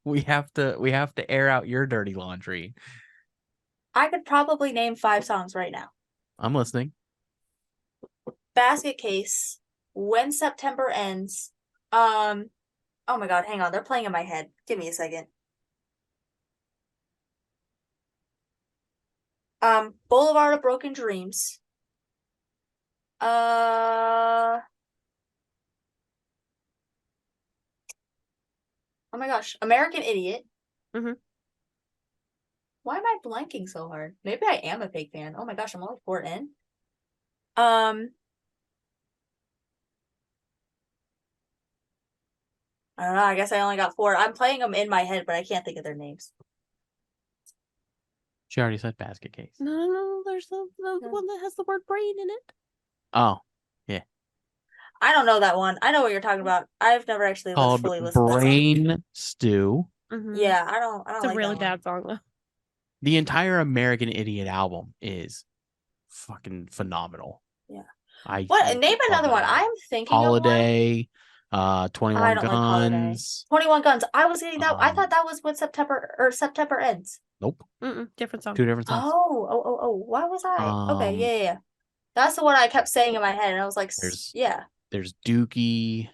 We have to air out your dirty laundry. I could probably name 5 songs right now. I'm listening. Basket Case, When September Ends. Oh my god, hang on. They're playing in my head. Give me a second. Boulevard of Broken Dreams. Oh my gosh, American Idiot. Mhm. Why am I blanking so hard? Maybe I am a fake fan. Oh my gosh, I'm only 4 in. I don't know. I guess I only got 4. I'm playing them in my head, but I can't think of their names. She already said basket case. No. There's the one that has the word brain in it. Oh, I don't know that one. I know what you're talking about. I've never actually called fully listened to that song. Brain Stew. Mhm. Yeah, I don't It's a like really that one. bad song though. The entire American Idiot album is fucking phenomenal. Yeah. I What? Name love another that one. album. I'm thinking of one. Holiday, 21 I don't like Holiday. Guns. 21 Guns. I was getting that. I Um, thought that was when September ends. Nope, Different song. 2 different songs. Oh. Why was I? Okay, yeah. That's the one I kept saying in my head, and I was like, There's- yeah. There's Dookie.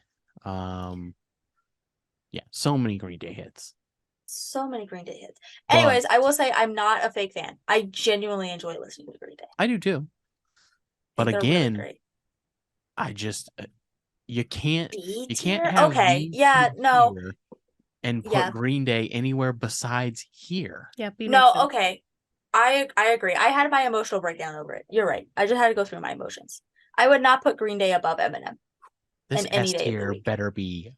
Yeah, so many Green Day hits. So many Green Day hits. But- Anyways, I will say I'm not a fake fan. I genuinely enjoy listening to Green Day. I do too. I But think they're really again, great. I just you can't B you can't tier? have Okay, B yeah, tier no. here and put Yeah. Green Day anywhere besides here. Yeah. B No, makes sense. okay. I agree. I had my emotional breakdown over it. You're right. I just had to go through my emotions. I would not put Green Day above Eminem. This And any S day of the tier week. better be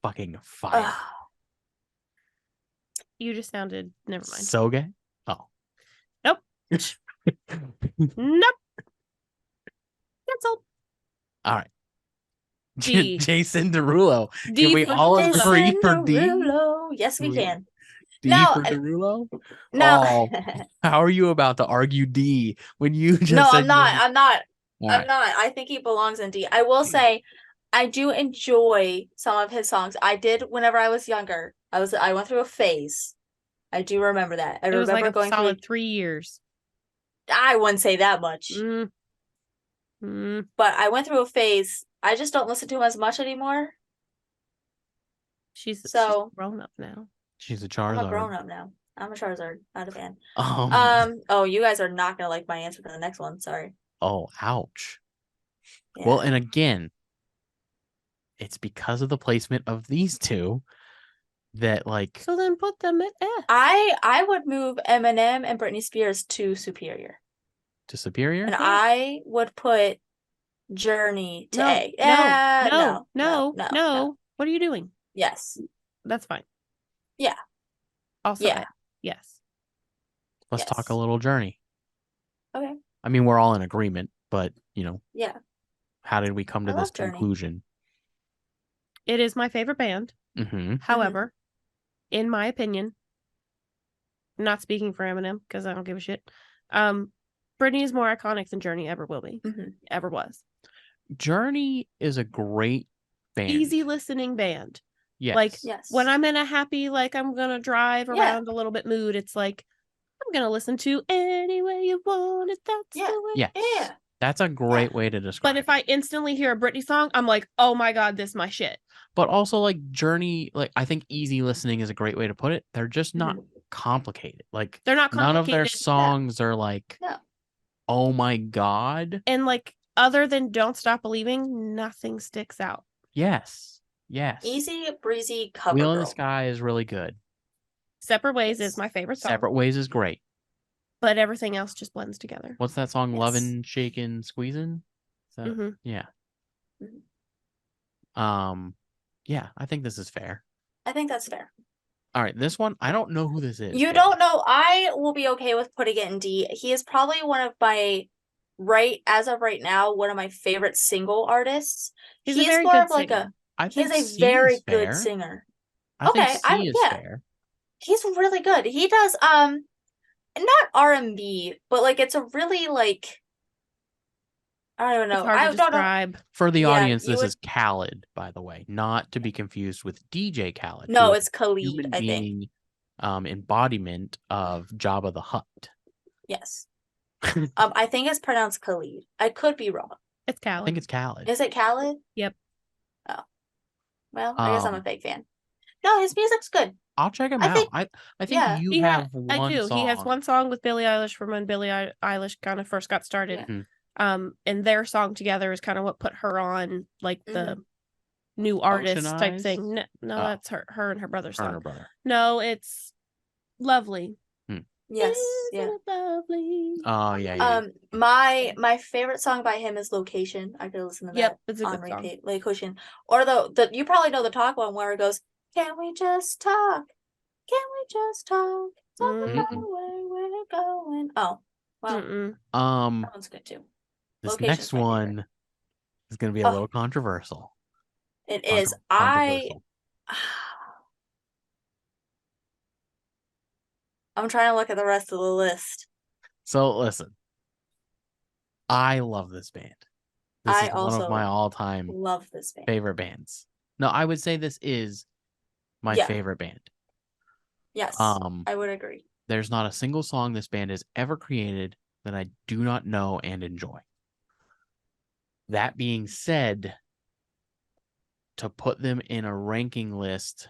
fucking fire. Ugh. You just sounded. Never mind. So gay? Oh. Nope. Nope. Cancelled. All right. D. Jason Derulo. D we for all Derulo. agree for D? Derulo. Yes, we We- can. D No, for Derulo? no. Oh, how are you about to argue D when you just No, said I'm not. you- I'm not. All I'm right. not. I think he belongs in D. I will say, I do enjoy some of his songs. I did whenever I was younger. I went through a phase. I do remember that. I It was remember like a going solid through. 3 years. I wouldn't say that much, Mm. Mm. but I went through a phase. I just don't listen to him as much anymore. She's So- grown up now. She's a I'm a Charizard. grown up now. I'm a Charizard, not a fan. Um, Oh, you guys are not gonna like my answer for the next one. Sorry. oh, ouch. Yeah. Well, and again, it's because of the placement of these two that like So then put them at F. I would move Eminem and Britney Spears to Superior, to Superior. and I would put Journey to No, A. no. What are you doing? Yes. That's fine. Yeah. Also, Yeah. A. Yes. Let's talk a Yes. little Journey. Okay. I mean, we're all in agreement, but Yeah. how did we come to I this love Journey. conclusion? It is my favorite band. Mm-hmm. However, in my opinion, not speaking for Eminem because I don't give a shit. Britney is more iconic than Journey ever will be. Mhm. Ever was. Journey is a great band. Easy listening band. Yes. Like Yes. when I'm in a happy, like I'm gonna drive Yeah. around a little bit mood, it's like I'm gonna listen to Any Way You Want It. That's Yeah. the way. Yes. Yeah. That's a great way to describe But if it. I instantly hear a Britney song, I'm like, oh my god, this is my shit. But also like Journey, like I think easy listening is a great way to put it. They're just not Mhm. complicated. Like They're not none of their complicated. songs are like, No. oh my god. And like other than Don't Stop Believing, nothing sticks out. Yes. Yes. Easy breezy cover Wheel in girl. the Sky is really good. Separate Ways Yes. is my favorite song. Separate Ways is great. But everything else just blends together. What's that song? Yes. Lovin', Shakin', Squeezin'? Is that- hmm Yeah. Mhm. Yeah, I think this is fair. I think that's fair. All right, this one, I don't know who this is. You yet. don't know. I will be okay with putting it in D. He is probably one of my as of right now, one of my favorite single artists. He's He a is very more good of like singer. I he is think a C very is good fair. singer. I think Okay, C is yeah. fair. He's really good. He does not R&B, but like it's a really like I don't even It's know. hard I to don't know. describe. For the Yeah, audience, you this would- is Khaled, by the way, not to be confused with DJ Khaled. No, who is it's a Khalid, human I think. being embodiment of Jabba the Hutt. Yes. I think it's pronounced Khalid. I could be wrong. It's I Khaled. think it's Khaled. Is it Khalid? Yep. Oh. Well, I guess I'm a Um, fake fan. No, his music's good. I'll check him I out. think- I think yeah. you He have I one do. song. He has one song with Billie Eilish from when Billie Eilish kind of first got started. Yeah. Mhm. And their song together is kind of what put her on like the new artist Ocean type Eyes? thing. No, Oh. that's her and her brother's Her and song. her brother. No, it's Lovely. Yes. Isn't Yeah. it lovely? Oh yeah. My favorite song by him is Location. I could listen to that Yep, it's a on good song. repeat. Location. Or the you probably know the talk one where it goes, "Can we just talk? Can we just talk? Talk about Mm-mm. where we're going." Oh, well, Mm-mm. that one's good too. This Location's next my favorite. one is going to be a Oh. little controversial. It is. Controversial. I'm trying to look at the rest of the list. So listen, I love this band. This I is one of also my all-time Love this band. favorite bands. No, I would say this is my Yeah. favorite band. Yes, I would agree. There's not a single song this band has ever created that I do not know and enjoy. That being said, to put them in a ranking list,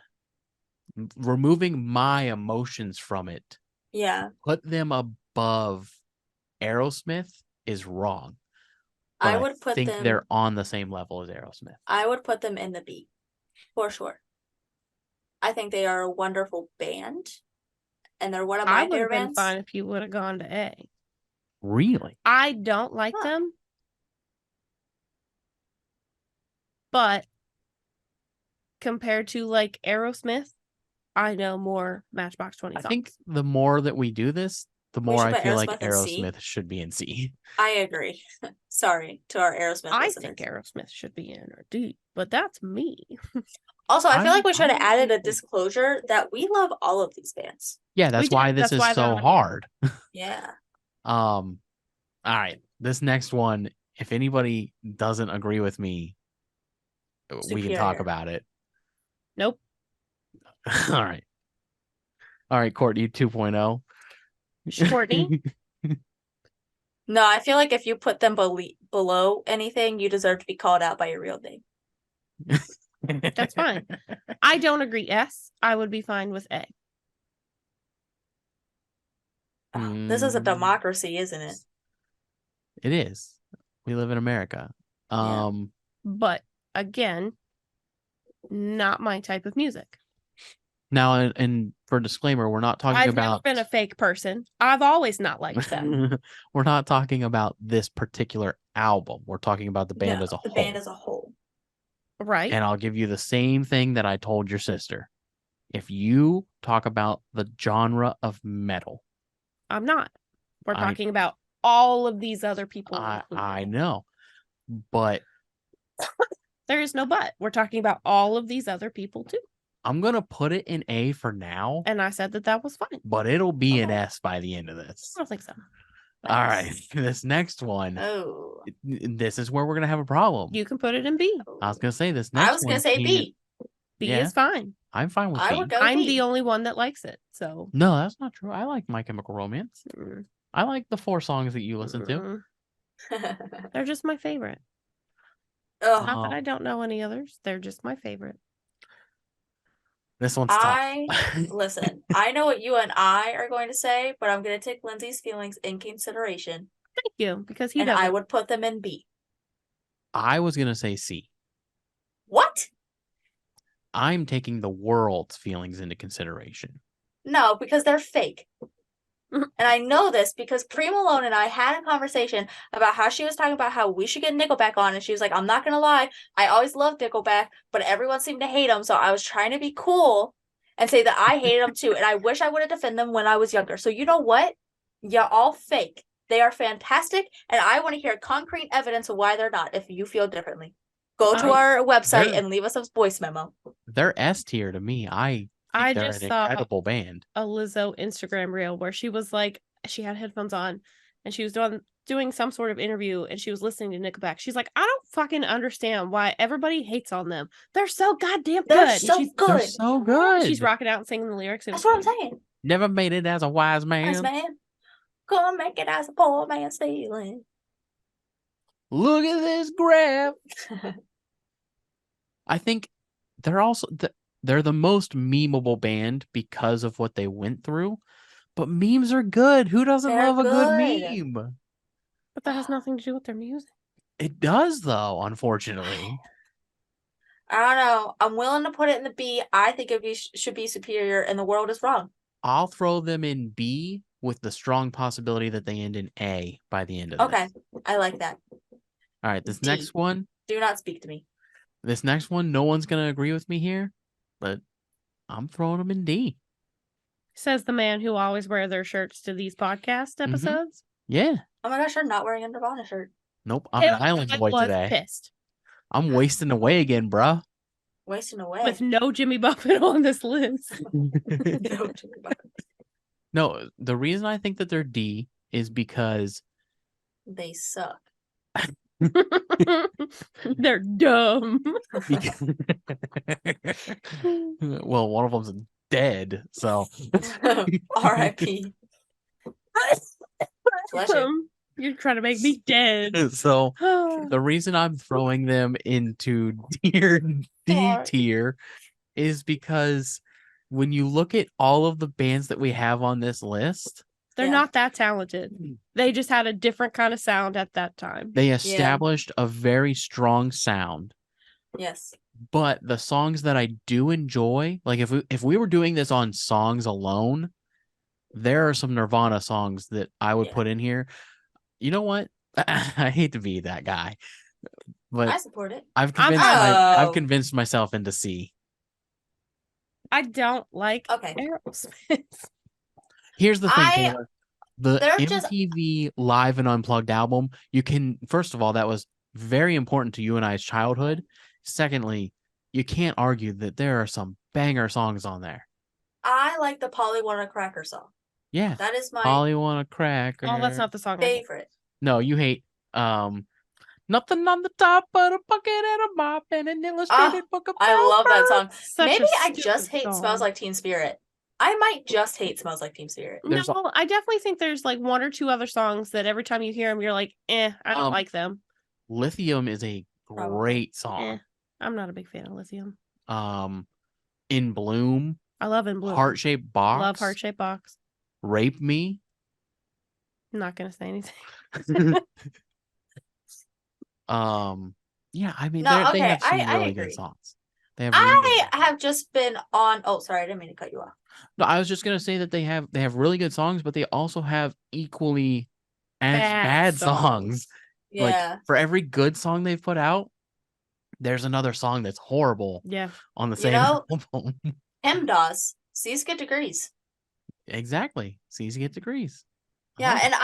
removing my emotions from it, Yeah, put them above Aerosmith is wrong. I But would put think them. they're on the same level as Aerosmith. I would put them in the B, for sure. I think they are a wonderful band, and they're one of I my would have favorite been bands. fine if you would have gone to A. Really? I don't like Huh. them. But compared to like Aerosmith, I know more Matchbox 20 I songs. think the more that we do this, the We more should I put feel like Aerosmith in C. Aerosmith should be in C. I agree. Sorry to our Aerosmith I listeners. think Aerosmith should be in or D, but that's me. Also, I feel I'm- like we should have I'm- added a disclosure that we love all of these bands. Yeah, that's did. why this That's is why they're so on here. hard. Yeah. All right. This next one, if anybody doesn't agree with me, we can talk Superior. about it. Nope. All right. All right, Courtney 2.0. Courtney? No, I feel like if you put them below anything, you deserve to be called out by your real name. That's fine. I don't agree. S. I would be fine with A. This is a Mm. democracy, isn't it? It is. We live in America. Yeah. But again, not my type of music. Now, and for disclaimer, we're not talking I've never about been a fake person. I've always not liked them. we're not talking about this particular album. We're talking about the band No, as a the whole. band as a whole. Right? And I'll give you the same thing that I told your sister. If you talk about the genre of metal, I'm not. We're I- talking about all of these other people. I included. know, but There is no but. We're talking about all of these other people too. I'm gonna put it in A for now, And I said that was fine. but it'll be an Okay. S by the end of this. I don't think so. All right, this next one, Oh. this is where we're gonna have a problem. You can put it in B. I was gonna say this next. I was gonna one say came B. B Yeah. is fine. I'm fine with I B. would go I'm B. the only one that likes it. So No, that's not true. I like My Chemical Romance. mm, I like the 4 songs that you listen to. mm, they're just my favorite. Ugh, Not that Oh. I don't know any others. They're just my favorite. This one's tough. listen. I know what you and I are going to say, but I'm going to take Lindsay's feelings in consideration, Thank you, because he and doesn't. I would put them in B. I was gonna say C. What? I'm taking the world's feelings into consideration. No, because they're fake. And I know this because Pre Malone and I had a conversation about how she was talking about how we should get Nickelback on, and she was like, "I'm not gonna lie, I always loved Nickelback, but everyone seemed to hate them, so I was trying to be cool and say that I hated them too, and I wish I would have defended them when I was younger." So you know what? You're all fake. They are fantastic, and I want to hear concrete evidence of why they're not. If you feel differently, go to our website They're- and leave us a voice memo. They're S tier to me. I They're just an saw incredible band. a Lizzo Instagram reel where she was like, she had headphones on and she was doing some sort of interview and she was listening to Nickelback. She's like, I don't fucking understand why everybody hates on them. They're so goddamn good. They're And so she's, good. They're so good. she's rocking out and singing the lyrics. It That's was what I'm fun. saying. Never made it as a wise man. Nice man. Gonna make it as a poor man stealing. Look at this graph. I think they're also they're the most memeable band because of what they went through. But memes are good. Who doesn't They're love a good good. meme? But that has nothing to do with their music. It does, though, unfortunately. I don't know. I'm willing to put it in the B. I think it should be superior, and the world is wrong. I'll throw them in B with the strong possibility that they end in A by the end of Okay, this. I like that. All right, this D. next one, Do not speak to me. no one's gonna agree with me here, but I'm throwing them in D. Says the man who always wear their shirts to these podcast episodes. Yeah. Oh my gosh, I'm not wearing a Nirvana shirt. Nope. I'm Hell, an island I boy was today. pissed I'm wasting away again, bruh. Wasting away. with no Jimmy Buffett on this list. No, the reason I think that they're D is because They suck. They're dumb. well, one of them's dead, so R.I.P. Bless you. You're trying to make me dead. so the reason I'm throwing them into D Sorry. tier is because when you look at all of the bands that we have on this list, They're Yeah. not that talented. They just had a different kind of sound at that time. they established a very strong sound. Yes. But the songs that I do enjoy, like if we were doing this on songs alone, there are some Nirvana songs that I would Yeah. put in here. You know what? I hate to be that guy, but I support it. I've I'm- convinced I've Oh. convinced myself into C. I don't like Okay. Aerosmith. Here's the thing, I- Taylor. The they're just- MTV Live and Unplugged album, you can, first of all, that was very important to you and I's childhood. Secondly, you can't argue that there are some banger songs on there. I like the Polly Wanna Cracker song. Yeah. That is my Polly want a cracker. Oh, that's not the song. I hate. favorite. No, you hate nothing on the top but a bucket and a mop and an illustrated book of I love that song. Such a Maybe I just stupid hate song. Smells Like Teen Spirit. I might just hate Smells Like Teen Spirit. There's No, I definitely think there's like one or two other songs that every time you hear them, you're like, I don't like them. Lithium is a Probably. great song. I'm not a big fan of Lithium. In Bloom, I love In Bloom. Heart-Shaped Box, Love Heart Shaped Box. Rape Me. I'm not gonna say anything. Yeah, I mean No, they okay, have some I really good agree. songs. They have really good I have just been on. Oh, sorry, I didn't mean to cut you off. No, I was just gonna say that they have really good songs, but they also have equally as Bad bad songs. songs. Yeah. Like for every good song they've put out, there's another song that's horrible Yeah. on the You same know- album. PEMDAS. C's Get Degrees. Exactly. C's Get Degrees. I Yeah, love and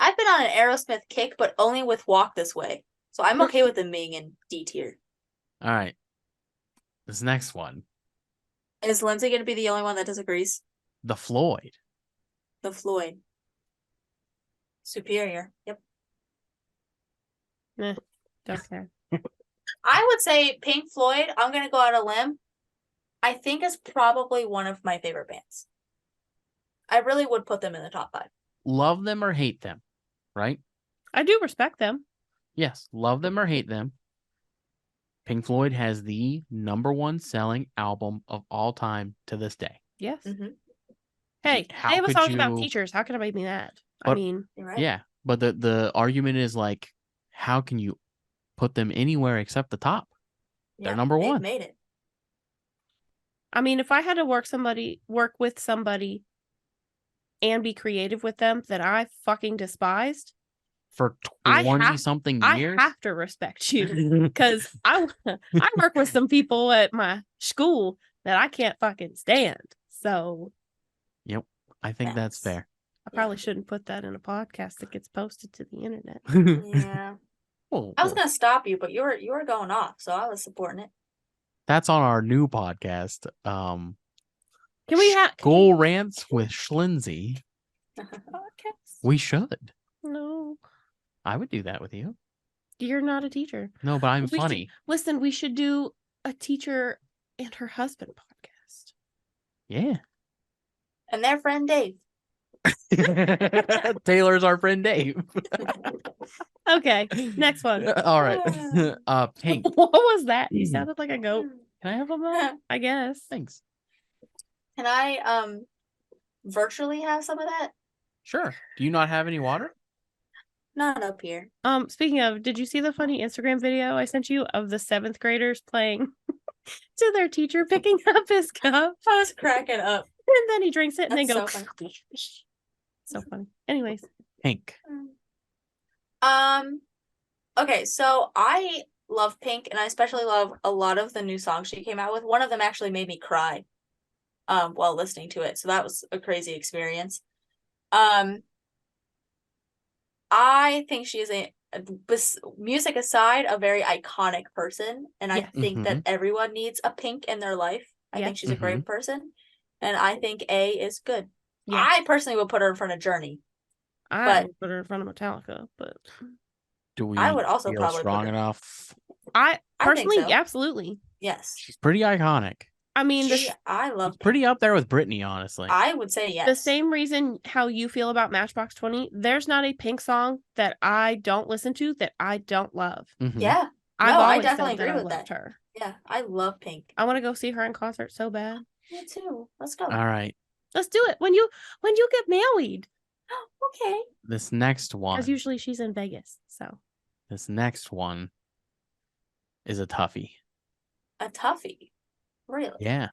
I've been on an Aerosmith kick, but only with Walk This Way. So I'm okay with them being in D tier. it. All right. This next one, Is Lindsay going to be the only one that disagrees? The Floyd. The Floyd. Superior. Yep. Don't care. I would say Pink Floyd, I'm going to go out on a limb. I think is probably one of my favorite bands. I really would put them in the top 5. Love them or hate them, right? I do respect them. Yes, love them or hate them. Pink Floyd has the #1 selling album of all time to this day. Yes. Mhm. Hey, How they have a could song about you- teachers. How can I make me mad? I But- mean, You're right. Yeah, but the argument is like, how can you put them anywhere except the top? they're number they've one. Made it. if I had to work with somebody and be creative with them that I fucking despised, For I 20 have- something I years. have to respect you because I work with some people at my school that I can't fucking stand. So I think that's Facts. fair. I probably shouldn't put that in a podcast that gets posted to the internet. Yeah. Well, I was going to stop you, but you were going off, so I was supporting it. that's on our new podcast. Can we have School Rants with Schlindsey? podcast? We should. No, I would do that with you. you're not a teacher. No, but I'm We should- funny. Listen, we should do a teacher and her husband podcast. Yeah. And their friend Dave. Taylor's our friend Dave. Okay, next one. All right. Pink. What was that? You Mm. sounded like a goat. Can I have a moment? I guess. Thanks. Can I virtually have some of that? Sure. Do you not have any water? Not up here. Speaking of, did you see the funny Instagram video I sent you of the 7th graders playing to their teacher picking up his cup? I was cracking up. And then he drinks it and That's they go so funny. so funny. Anyways, Pink. Okay, so I love Pink, and I especially love a lot of the new songs she came out with. One of them actually made me cry while listening to it, so that was a crazy experience. I think she is music aside, a very iconic person, and I Yeah. think that everyone needs a Pink in their life. I Yeah. think she's a great person, and I think A is good. yeah, I personally would put her in front of Journey. I but- would put her in front of Metallica, but Do we I would also feel probably put strong her- enough? I I think personally, so. absolutely. Yes, She's pretty iconic. I mean, I love Pink. Pretty up there with Britney, honestly. I would say yes. the same reason how you feel about Matchbox 20, there's not a Pink song that I don't listen to that I don't love. Mhm. Yeah, I've No, I always definitely said that agree I with loved that. her. yeah, I love Pink. I want to go see her in concert so bad. Me too. Let's go. All right. Let's do it when you get married. Okay. This next one. Because usually she's in Vegas. So This next one is a toughie. A toughie. Really? Yeah.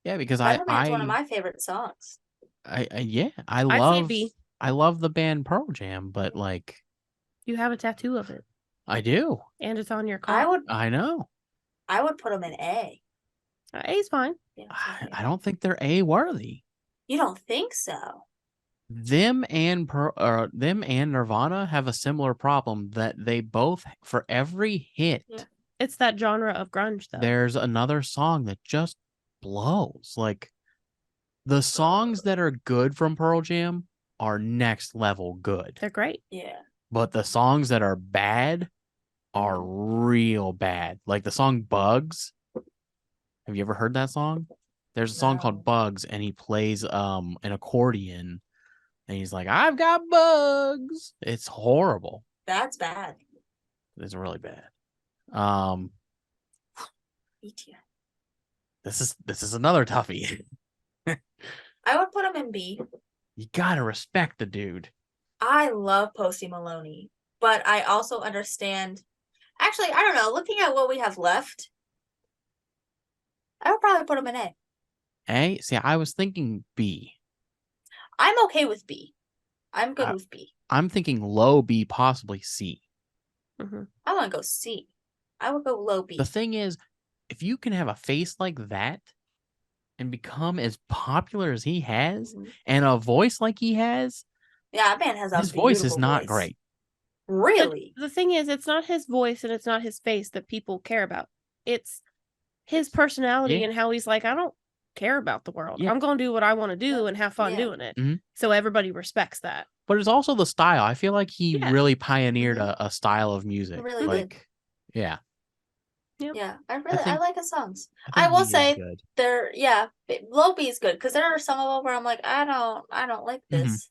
Yeah, because Spider-Man's I one of my favorite songs. I say love B. I love the band Pearl Jam, but like you have a tattoo of it, I do. and it's on your car. I know. I would put them in A. A's fine. Yeah, I don't think they're A worthy. You don't think so? Them and Nirvana have a similar problem that they both, for every hit, Yeah. It's that genre of grunge, though. There's another song that just blows. Like the songs that are good from Pearl Jam are next level good. They're great. Yeah. But the songs that are bad are real bad. Like the song Bugs. Have you ever heard that song? There's a song No. called Bugs, and he plays an accordion, and he's like, "I've got bugs." It's horrible. That's bad. It's really bad. BTS. This is another toughie. I would put him in B. You gotta respect the dude. I love Posty Maloney, but I also understand. Actually, I don't know. Looking at what we have left, I would probably put him in A. A? See, I was thinking B. I'm okay with B. I'm good with B. I'm thinking low B, possibly C. Mhm. I want to go C. I would go low B. The thing is, if you can have a face like that and become as popular as he has Mhm. and a voice like he has, Yeah, that man has a his voice is beautiful not voice. great. But Really? the thing is, it's not his voice and it's not his face that people care about. It's his personality Yeah. and how he's like, I don't care about the world. Yeah. I'm going to do what I want to do and have fun Yeah. doing it. Mhm. So everybody respects that. But it's also the style. I feel like he Yeah. really pioneered Mhm. a style of music. really did. like, yeah. Yeah, I think- like his songs. I I will B is say good. low B is good because there are some of them where I'm like, I don't like Mhm. this.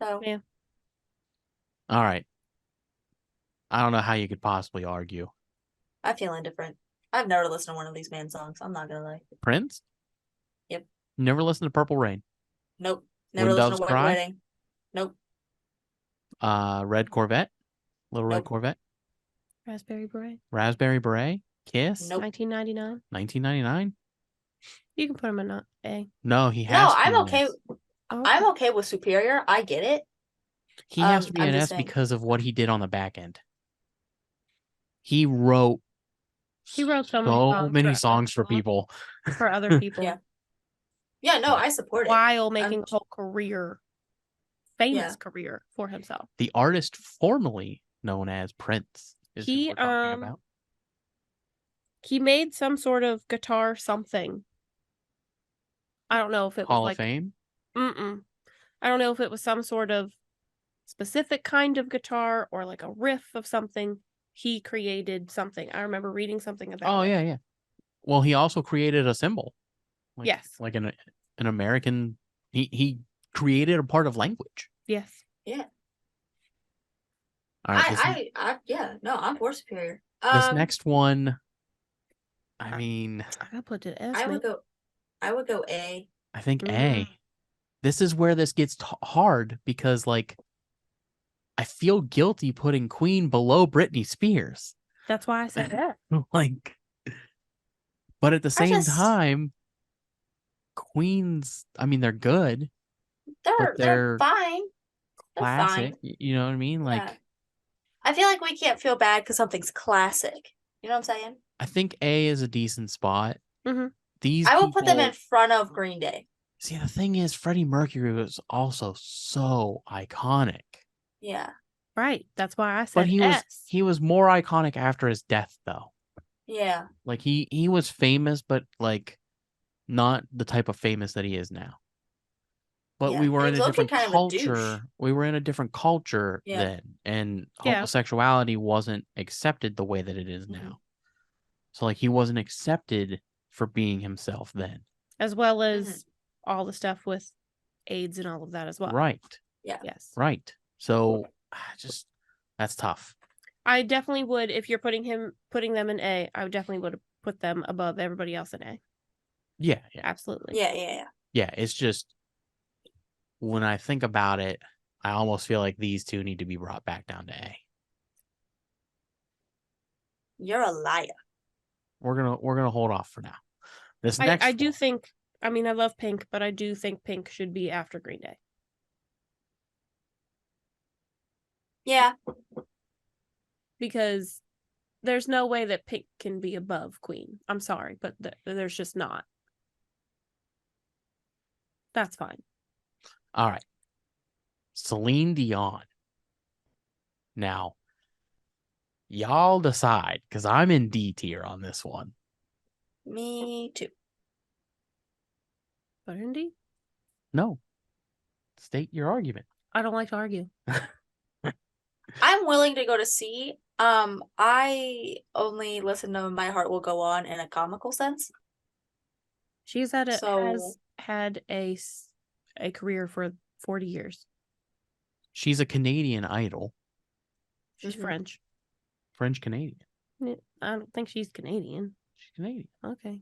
So Yeah. All right. I don't know how you could possibly argue. I feel indifferent. I've never listened to one of these man's songs. I'm not gonna lie. Prince? Yep. Never listened to Purple Rain. Nope. Never When listened Doves to White Cry? Wedding. Nope. Red Corvette? Little Red Nope. Corvette? Raspberry Beret, Raspberry Beret? Kiss? Nope. 1999. 1999? You can put him in A. No, he has No, to be I'm an okay. S. Oh, I'm okay with Superior. I get it. He has to be I'm an just S saying. because of what he did on the back end. He wrote He wrote so so many many songs songs for people. for other people Yeah. Yeah, no, Yeah. I support it. while making I'm- a whole famous Yeah. career for himself. The artist formerly known as Prince is who He, we're talking about. He made some sort of guitar something. I don't know if it Hall was of like Fame? I don't know if it was some sort of specific kind of guitar or like a riff of something. He created something. I remember reading something about Oh, it. yeah. Well, he also created a symbol. Like, Yes. Like an American. He created a part of language. Yes. All right. I'm for Superior. This next one, I mean, I gotta put it S. I man. would go A. I think Mm. A. This is where this gets hard because, like, I feel guilty putting Queen below Britney Spears. That's why I said that. Like, but at the same just- time, Queens, I mean, they're good, They're they're fine. They're classic. fine. You know what I mean? Like, Yeah. I feel like we can't feel bad because something's classic. You know what I'm saying? I think A is a decent spot. Mhm. These I will put them in people- front of Green Day. See, the thing is, Freddie Mercury was also so iconic, Yeah. Right. That's why I said but S. he was more iconic after his death, though. Yeah. Like he was famous, but like not the type of famous that he is now. But Yeah, we were he in a was low-key different kind of a douche. culture. We were in a different culture Yeah. then, and Yeah. homosexuality wasn't accepted the way that it is Mhm. now. So like he wasn't accepted for being himself then. As well as all the stuff with AIDS and all of that as well. Right. Yes. Right. So just that's tough. I definitely would, if you're putting them in A, I would definitely would put them above everybody else in A. Yeah. Absolutely. Yeah. Yeah, it's just when I think about it, I almost feel like these two need to be brought back down to A. You're a liar. We're gonna hold off for now. This next I do one- think, I mean, I love Pink, but I do think Pink should be after Green Day. Yeah. Because there's no way that Pink can be above Queen. I'm sorry, but there's just not. That's fine. All right. Celine Dion. Now, Y'all decide, because I'm in D tier on this one. Me too. But indeed, No. State your argument. I don't like to argue. I'm willing to go to C. I only listen to My Heart Will Go On in a comical sense. She's had So- has had a career for 40 years. She's a Canadian idol. She's Mhm. French. French Canadian. I don't think she's Canadian. She's Canadian. Okay.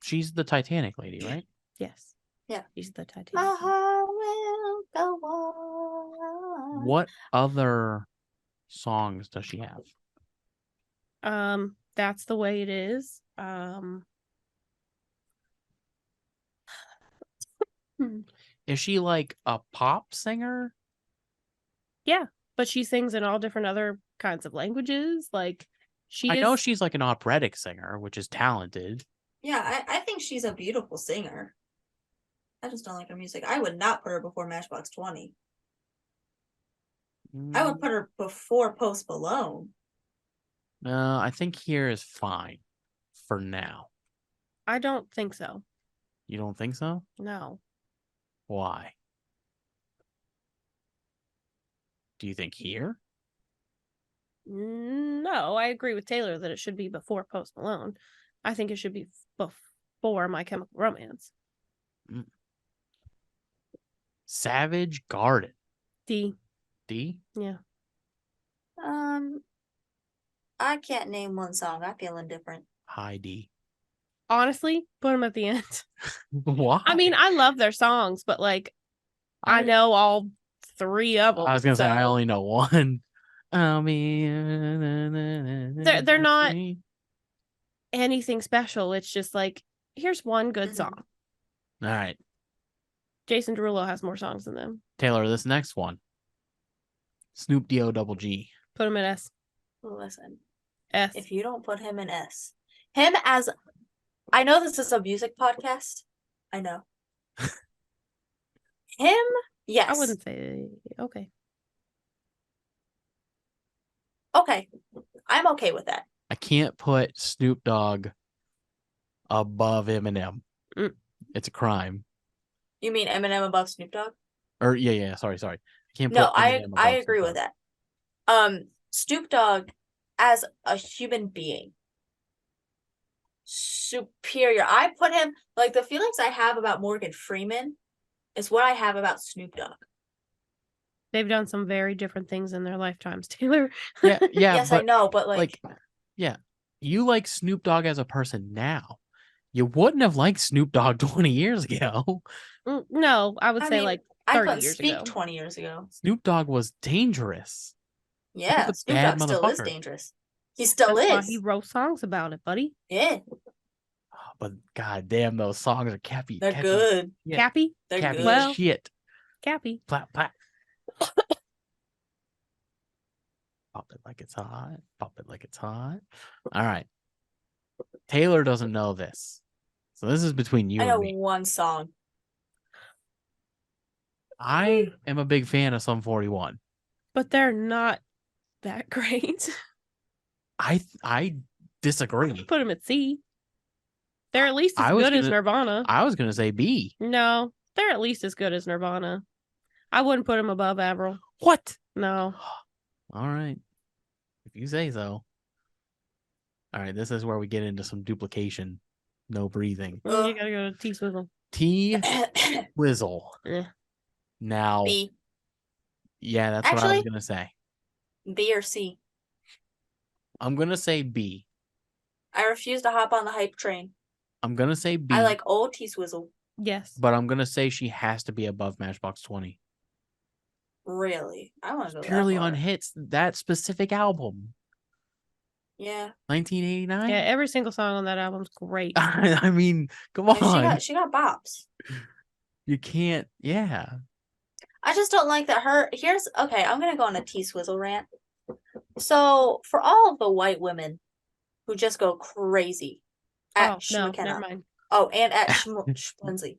She's the Titanic lady, right? Yes. Yeah. She's the Titanic. My heart will go on. What other songs does she have? That's the way it is. Is she like a pop singer? But she sings in all different other kinds of languages. Like she I is know she's like an operatic singer, which is talented. Yeah, I think she's a beautiful singer. I just don't like her music. I would not put her before Matchbox 20. I would put her before Post Malone. I think here is fine for now. I don't think so. You don't think so? No. Why? Do you think here? No, I agree with Taylor that it should be before Post Malone. I think it should be before My Chemical Romance. Savage Garden. D. D? Yeah. I can't name one song. I feel indifferent. High D. Honestly, put them at the end. Why? I mean, I love their songs, but like I know all three of them. I was gonna say I so- only know one. I mean, They're not anything special. It's just like here's one good Mhm. song. All right, Jason Derulo has more songs than them. Taylor. This next one, Snoop D-O double G. Put him at S. Listen, S. if you don't put him in S, him as I know this is a music podcast. I know. Him, yes. I wouldn't say okay. Okay. I'm okay with that. I can't put Snoop Dogg above Eminem. Mm. It's a crime. You mean Eminem above Snoop Dogg? Or yeah. Sorry. I can't. No, put I Eminem above agree Snoop with Dogg. that. Snoop Dogg as a human being, superior. I put him like the feelings I have about Morgan Freeman is what I have about Snoop Dogg. They've done some very different things in their lifetimes, Taylor. Yeah. Yes, I but know, but like yeah, you like Snoop Dogg as a person now. You wouldn't have liked Snoop Dogg 20 years ago. No, I would I say mean, like I 30 couldn't years speak ago. 20 years ago. Snoop Dogg was dangerous. Yeah, a Snoop bad Dogg still is motherfucker. dangerous. He still That's why is. he wrote songs about it, buddy. Yeah, But goddamn, those songs are cappy. they're good. Yeah. Cappy? They're Cappy good. Well- shit. Cappy. Plat. Pop it like it's hot. Pop it like it's hot. All right. Taylor doesn't know this. So this is between you I know and me. one song. I am a big fan of Sum 41. But they're not that great. I disagree. Put them at C. They're at least I as was good as gonna- Nirvana. I was gonna say B. No, they're at least as good as Nirvana. I wouldn't put them above Avril. What? No. All right. If you say so. All right, this is where we get into some duplication. No breathing. You Ugh. gotta go to T Swizzle. T Wizzle. Eh. Now, B, yeah, that's what I was Actually- gonna say. B or C. I'm gonna say B. I refuse to hop on the hype train. I'm gonna say B. I like old T Swizzle. Yes. but I'm gonna say she has to be above Matchbox 20. Really, I want to go Purely that on far. hits, that specific album, Yeah, 1989. Yeah, every single song on that album's great. I mean, come and on, she got bops. you can't. Yeah, I just don't like that her here's okay, I'm gonna go on a T Swizzle rant. So for all of the white women who just go crazy at Oh, no, McKenna. never mind. Oh, and at Schlindsey.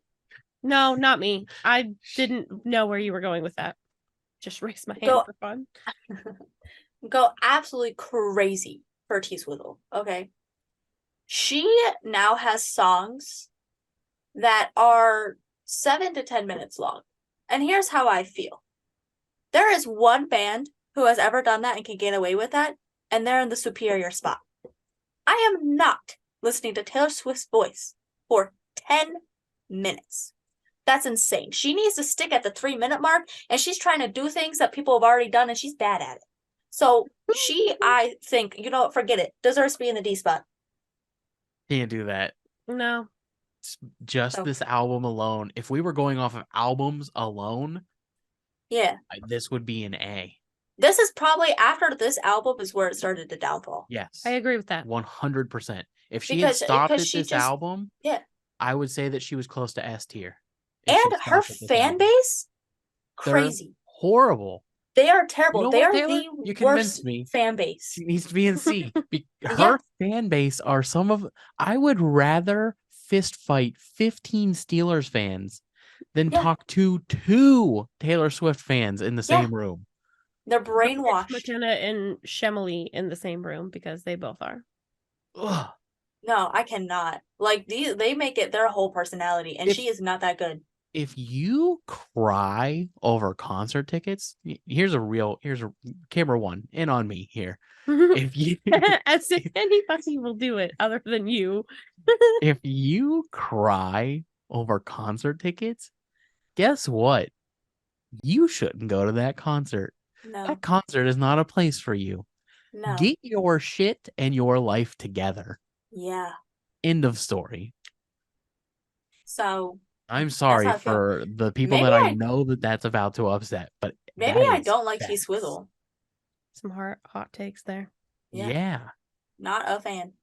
No, not me. I didn't know where you were going with that. Just raise my hand Go- for fun. go absolutely crazy for T Swizzle. Okay. She now has songs that are 7 to 10 minutes long. And here's how I feel. There is one band who has ever done that and can get away with that, and they're in the superior spot. I am not listening to Taylor Swift's voice for 10 minutes. That's insane. She needs to stick at the 3-minute mark, and she's trying to do things that people have already done, and she's bad at it. So she, I think, you know what, forget it. Deserves to be in the D spot. Can't do that. No. Just Oh. this album alone. If we were going off of albums alone, Yeah. this would be an A. This is probably after this album is where it started to downfall. Yes. I agree with that. 100%. If she had Because- stopped because at she this just- album, yeah. I would say that she was close to S tier. if she And her stopped at this fan album. base, They're crazy. horrible. They are terrible. You know They what, are Taylor? the You convinced worst me. fan base. She needs to be in C. Her Yeah. fan base are some of. I would rather fist fight 15 Steelers fans than Yeah. talk to 2 Taylor Swift fans in the Yeah. same room. They're brainwashed. McKenna and Shemily in the same room because they both are. Ugh. No, I cannot. Like they make it their whole personality, and If- she is not that good. If you cry over concert tickets, here's a camera one in on me here. If you As if anybody will do it other than you. if you cry over concert tickets, guess what? You shouldn't go to that concert. No, That concert is not a place for you. no. Get your shit and your life together. Yeah. End of story. So I'm sorry how I feel. for the people Maybe that I I- know that's about to upset, but maybe that I is don't like T facts. Swizzle. Some hot takes there. Yeah. Yeah. Not a fan.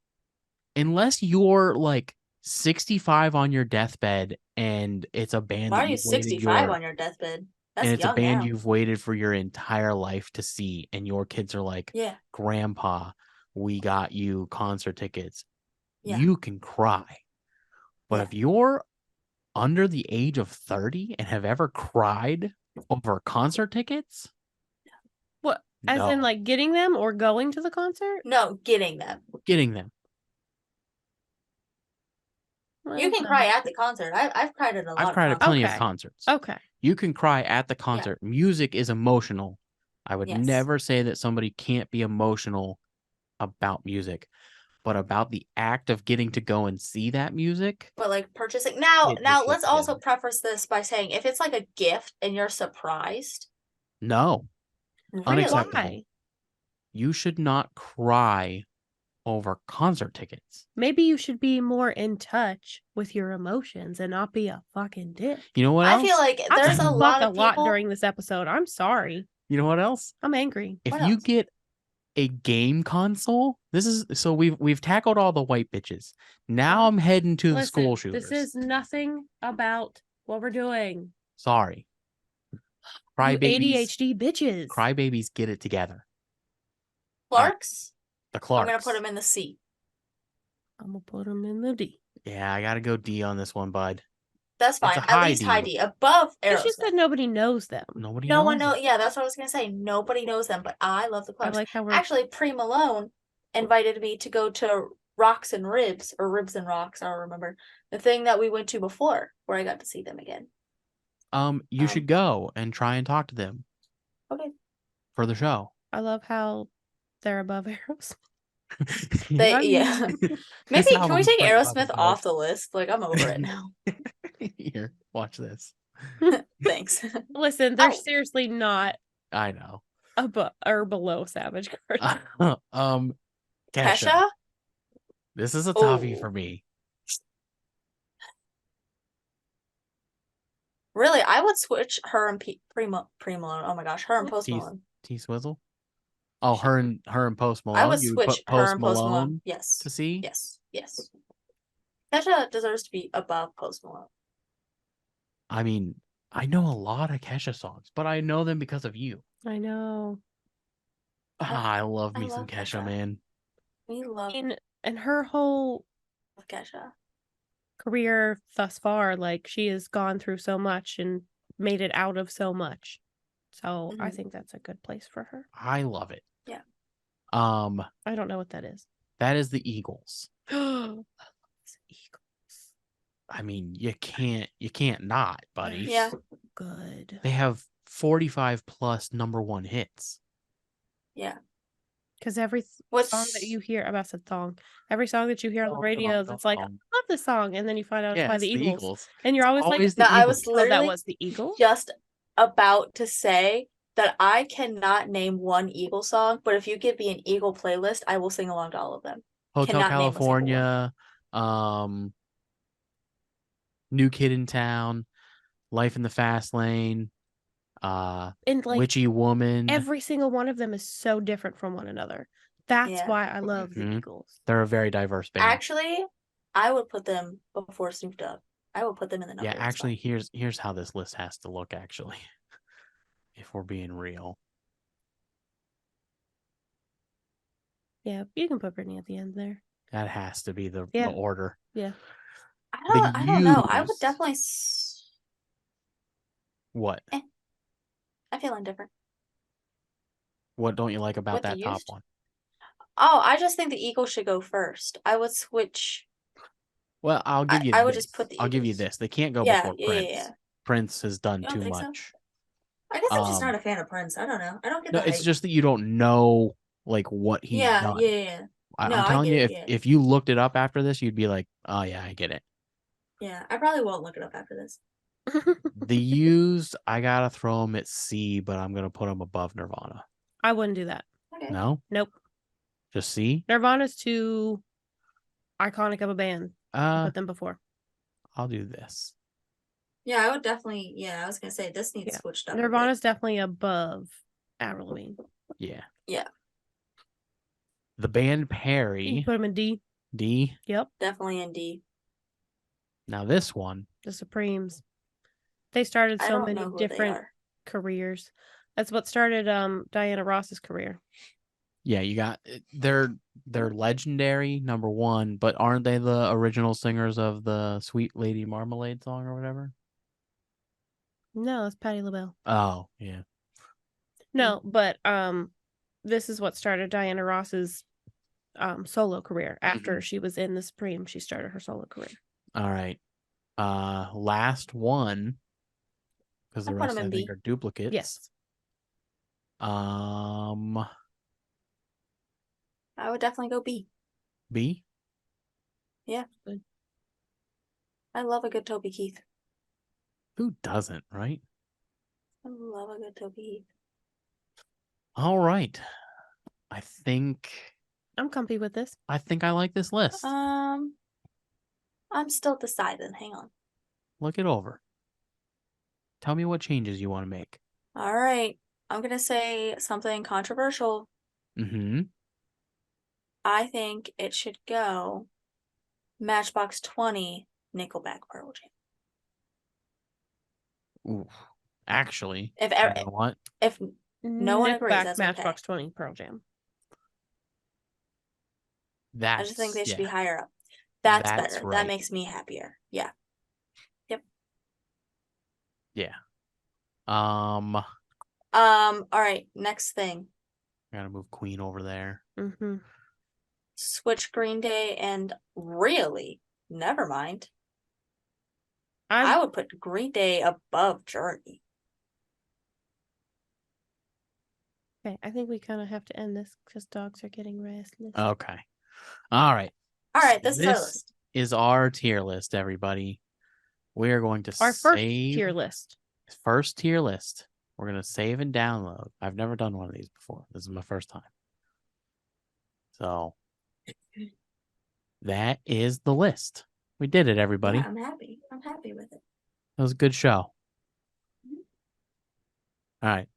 Unless you're like 65 on your deathbed and it's a band Why that are you you've waited 65 on your deathbed? That's and it's young a band now. you've waited for your entire life to see, and your kids are like, Yeah. Grandpa, we got you concert tickets. Yeah. You can cry. But Yeah. if you're under the age of 30 and have ever cried over concert tickets, What? As in no. like getting them or going to the concert? No, getting them. Getting them. You can cry at the concert. I've cried at a lot. I've of cried at plenty of Okay. concerts. Okay. You can cry at the concert. Music is emotional. I would Yes. never say that somebody can't be emotional about music, but about the act of getting to go and see that music. But like purchasing now, Get your shit let's also together. preface this by saying if it's like a gift and you're surprised, No, unacceptable. Why? You should not cry over concert tickets. Maybe you should be more in touch with your emotions and not be a fucking dick. You know what I else? feel like I there's said a lot fuck of people. during this episode. I'm sorry. You know what else? I'm angry. If What you else? get a game console, this is so we've tackled all the white bitches. Now I'm heading to the Listen, school shooters. this is nothing about what we're doing. Sorry. You Crybabies. ADHD bitches. Crybabies, get it together. Clarks, The Clarks. I'm gonna put them in the C. I'm gonna put them in the D. Yeah, I gotta go D on this one, bud. That's It's a fine. At high least D. high D, above It's just that Aerosmith. nobody knows them. Nobody No one knows knows. Yeah, that's what I was gonna say. Nobody knows them, but I love the I Clarks. like how we're Actually, Pre Malone invited me to go to Rocks and Ribs or Ribs and Rocks. I don't remember the thing that we went to before, where I got to see them again. You should go and try and talk to them Okay. for the show. I love how they're above arrows. They, I mean- yeah. This Maybe can we album's take pretty Aerosmith fucking off the list? Like I'm over it now. good. Here, watch this. Thanks. Listen, they're Oh. seriously not I know. above or below Savage Garden. Kesha. Kesha? This is a toughie Oh. for me. Really, I would switch her and Pre Malone. Oh my gosh, her and Post Tease. Malone. T Swizzle. Oh, her and Post Malone. I would You switch put her Post and Post Malone. Malone Yes. to see. Yes. Yes. Kesha deserves to be above Post Malone. I mean, I know a lot of Kesha songs, but I know them because of you. I know. I love I me some love Kesha, Kesha. man. We love And her whole Kesha. career thus far, like she has gone through so much and made it out of so much. So I Mhm. think that's a good place for her. I love it. Yeah. I don't know what that is. That is the Eagles. Eagles. I mean, you can't not, buddy. Yeah. Good. They have 45 plus #1 hits. Yeah. Because every What's song that you hear, about said song, every song that you hear on the Song, radios, song, it's like, I song. love this song. And then you find out it's Yeah, by it's the the Eagles. Eagles. And you're always Always like, the No, I Eagles. was oh, literally that was the Eagles? just about to say that I cannot name one Eagle song, but if you give me an Eagle playlist, I will sing along to all of them. Hotel Cannot name a single one. California, New Kid in Town, Life in the Fast Lane, And like Witchy Woman. every single one of them is so different from one another. That's Yeah. why I love the Mhm. Eagles. They're a very diverse band. Actually, I would put them before Snoop Dogg. I would put them in the number Yeah, one actually, spot. here's how this list has to look. Actually, if we're being real, Yeah, you can put Britney at the end there. that has to be the Yeah. order. Yeah. I don't know. I would Used- definitely. What? I feel indifferent. What don't you like about What, the that top used? one? Oh, I just think the Eagles should go first. I would switch. Well, I'll give you. I would this. just put the I'll give you Eagles. this. They can't go Yeah, before yeah, Prince. yeah. Prince has done You don't too think so? much. I guess I'm just not Um, a fan of Prince. I don't know. I don't get No, the it's hype. just that you don't know like what he's Yeah, done. yeah. No, I'm I telling you, get if it, yeah. if you looked it up after this, you'd be like, oh yeah, I get it. Yeah, I probably won't look it up after this. The Used, I gotta throw them at C, but I'm gonna put them above Nirvana. I wouldn't do that. Okay. No, Nope. just C. Nirvana's too iconic of a band to put them before. I'll do this. Yeah, I would definitely. Yeah, I was gonna say this needs Yeah. switched up. a bit. Nirvana's definitely above Avril Lavigne. Yeah. Yeah. The band You Perry, put them in D. D. Yep. Definitely in D. Now this one, The Supremes. They started I so don't many know who they different are. careers. That's what started Diana Ross's career. yeah, you got they're legendary #1, but aren't they the original singers of the Sweet Lady Marmalade song or whatever? No, it's Patti LaBelle. Oh yeah. No, but this is what started Diana Ross's solo career. After she was in the Supreme, she started her solo career. All right. Last one, because the I'd put rest 'em I in think B. are duplicates. Yes. I would definitely go B. B. I love a good Toby Keith. Who doesn't, right? I love a good Toby Keith. All right. I think I'm comfy with this. I like this list. I'm still deciding. Hang on. Look it over. Tell me what changes you want to make. All right. I'm gonna say something controversial. Mm-hmm. I think it should go Matchbox 20, Nickelback, Pearl Jam. Ooh. Actually, If you know what? no one agrees, Nickelback, that's okay. Matchbox 20, Pearl Jam. That's I just think they should be yeah. higher up. That's That's better. right. That makes me happier. Yeah. Yeah. All right. Next thing. Gotta move Queen over there. Mm-hmm. Switch Green Day and really, never mind. I I would put Green Day above Journey. okay. I think we kind of have to end this because dogs are getting restless. Okay. All right. All right, this is our This list. is our tier list, everybody. We are going to Our first save tier list. first tier list. We're gonna save and download. I've never done one of these before. This is my first time. So that is the list. We did it, everybody. Yeah, I'm happy. I'm happy with it. It was a good show. Mhm. All right.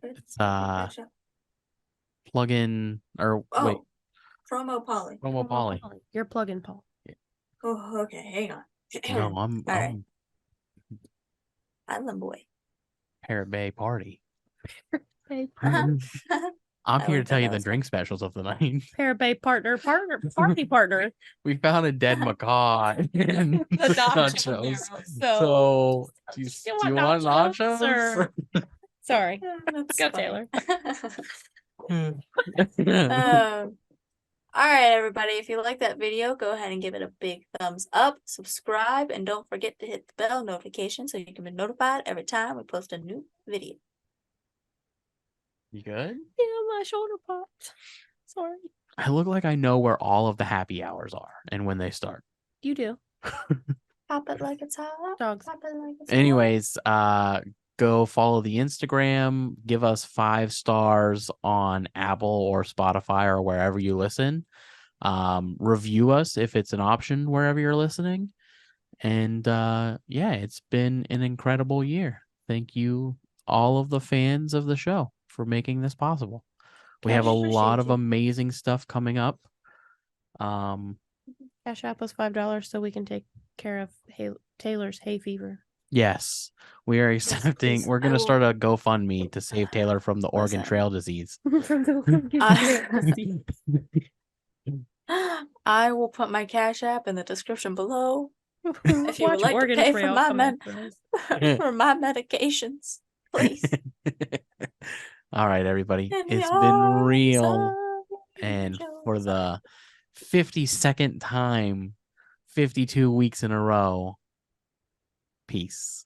Good. It's Good show. plug in or Oh, wait, promo Polly. promo Polly. You're plug-in Paul. Oh, okay. Hang on. No, I'm All right. I'm Island Boy. Parrot Bay Party. Hey, I'm I here to like tell that. you That the was drink specials of the night. Parabay partner, party partner. We found a dead macaw in The nacho nachos. marrow, So do you want want nachos nachos? or- Sorry. Yeah, that's Go, funny. Taylor. All right, everybody. If you like that video, go ahead and give it a big thumbs up, subscribe, and don't forget to hit the bell notification so you can be notified every time we post a new video. You good? Yeah, my shoulder popped. Sorry. I look like I know where all of the happy hours are and when they start. You do. Pop it like it's hot. Dogs. Pop it like it's hot. Anyways, go follow the Instagram, give us 5 stars on Apple or Spotify or wherever you listen. Review us if it's an option wherever you're listening. And yeah, it's been an incredible year. Thank you, all of the fans of the show, for making this possible. We have a Appreciate lot of you. amazing stuff coming up. Cash App us $5 so we can take care of Taylor's hay fever. Yes, we are accepting. please. We're I going to will- start a GoFundMe to save Taylor from the Oregon Listen. Trail disease. From the I will put my Cash App in the description below if you would Watch like Oregon to pay Trail for my come after us. for my medications, please. All right, everybody. In the It's been arms real. of And for angels. the 52nd time, 52 weeks in a row, peace.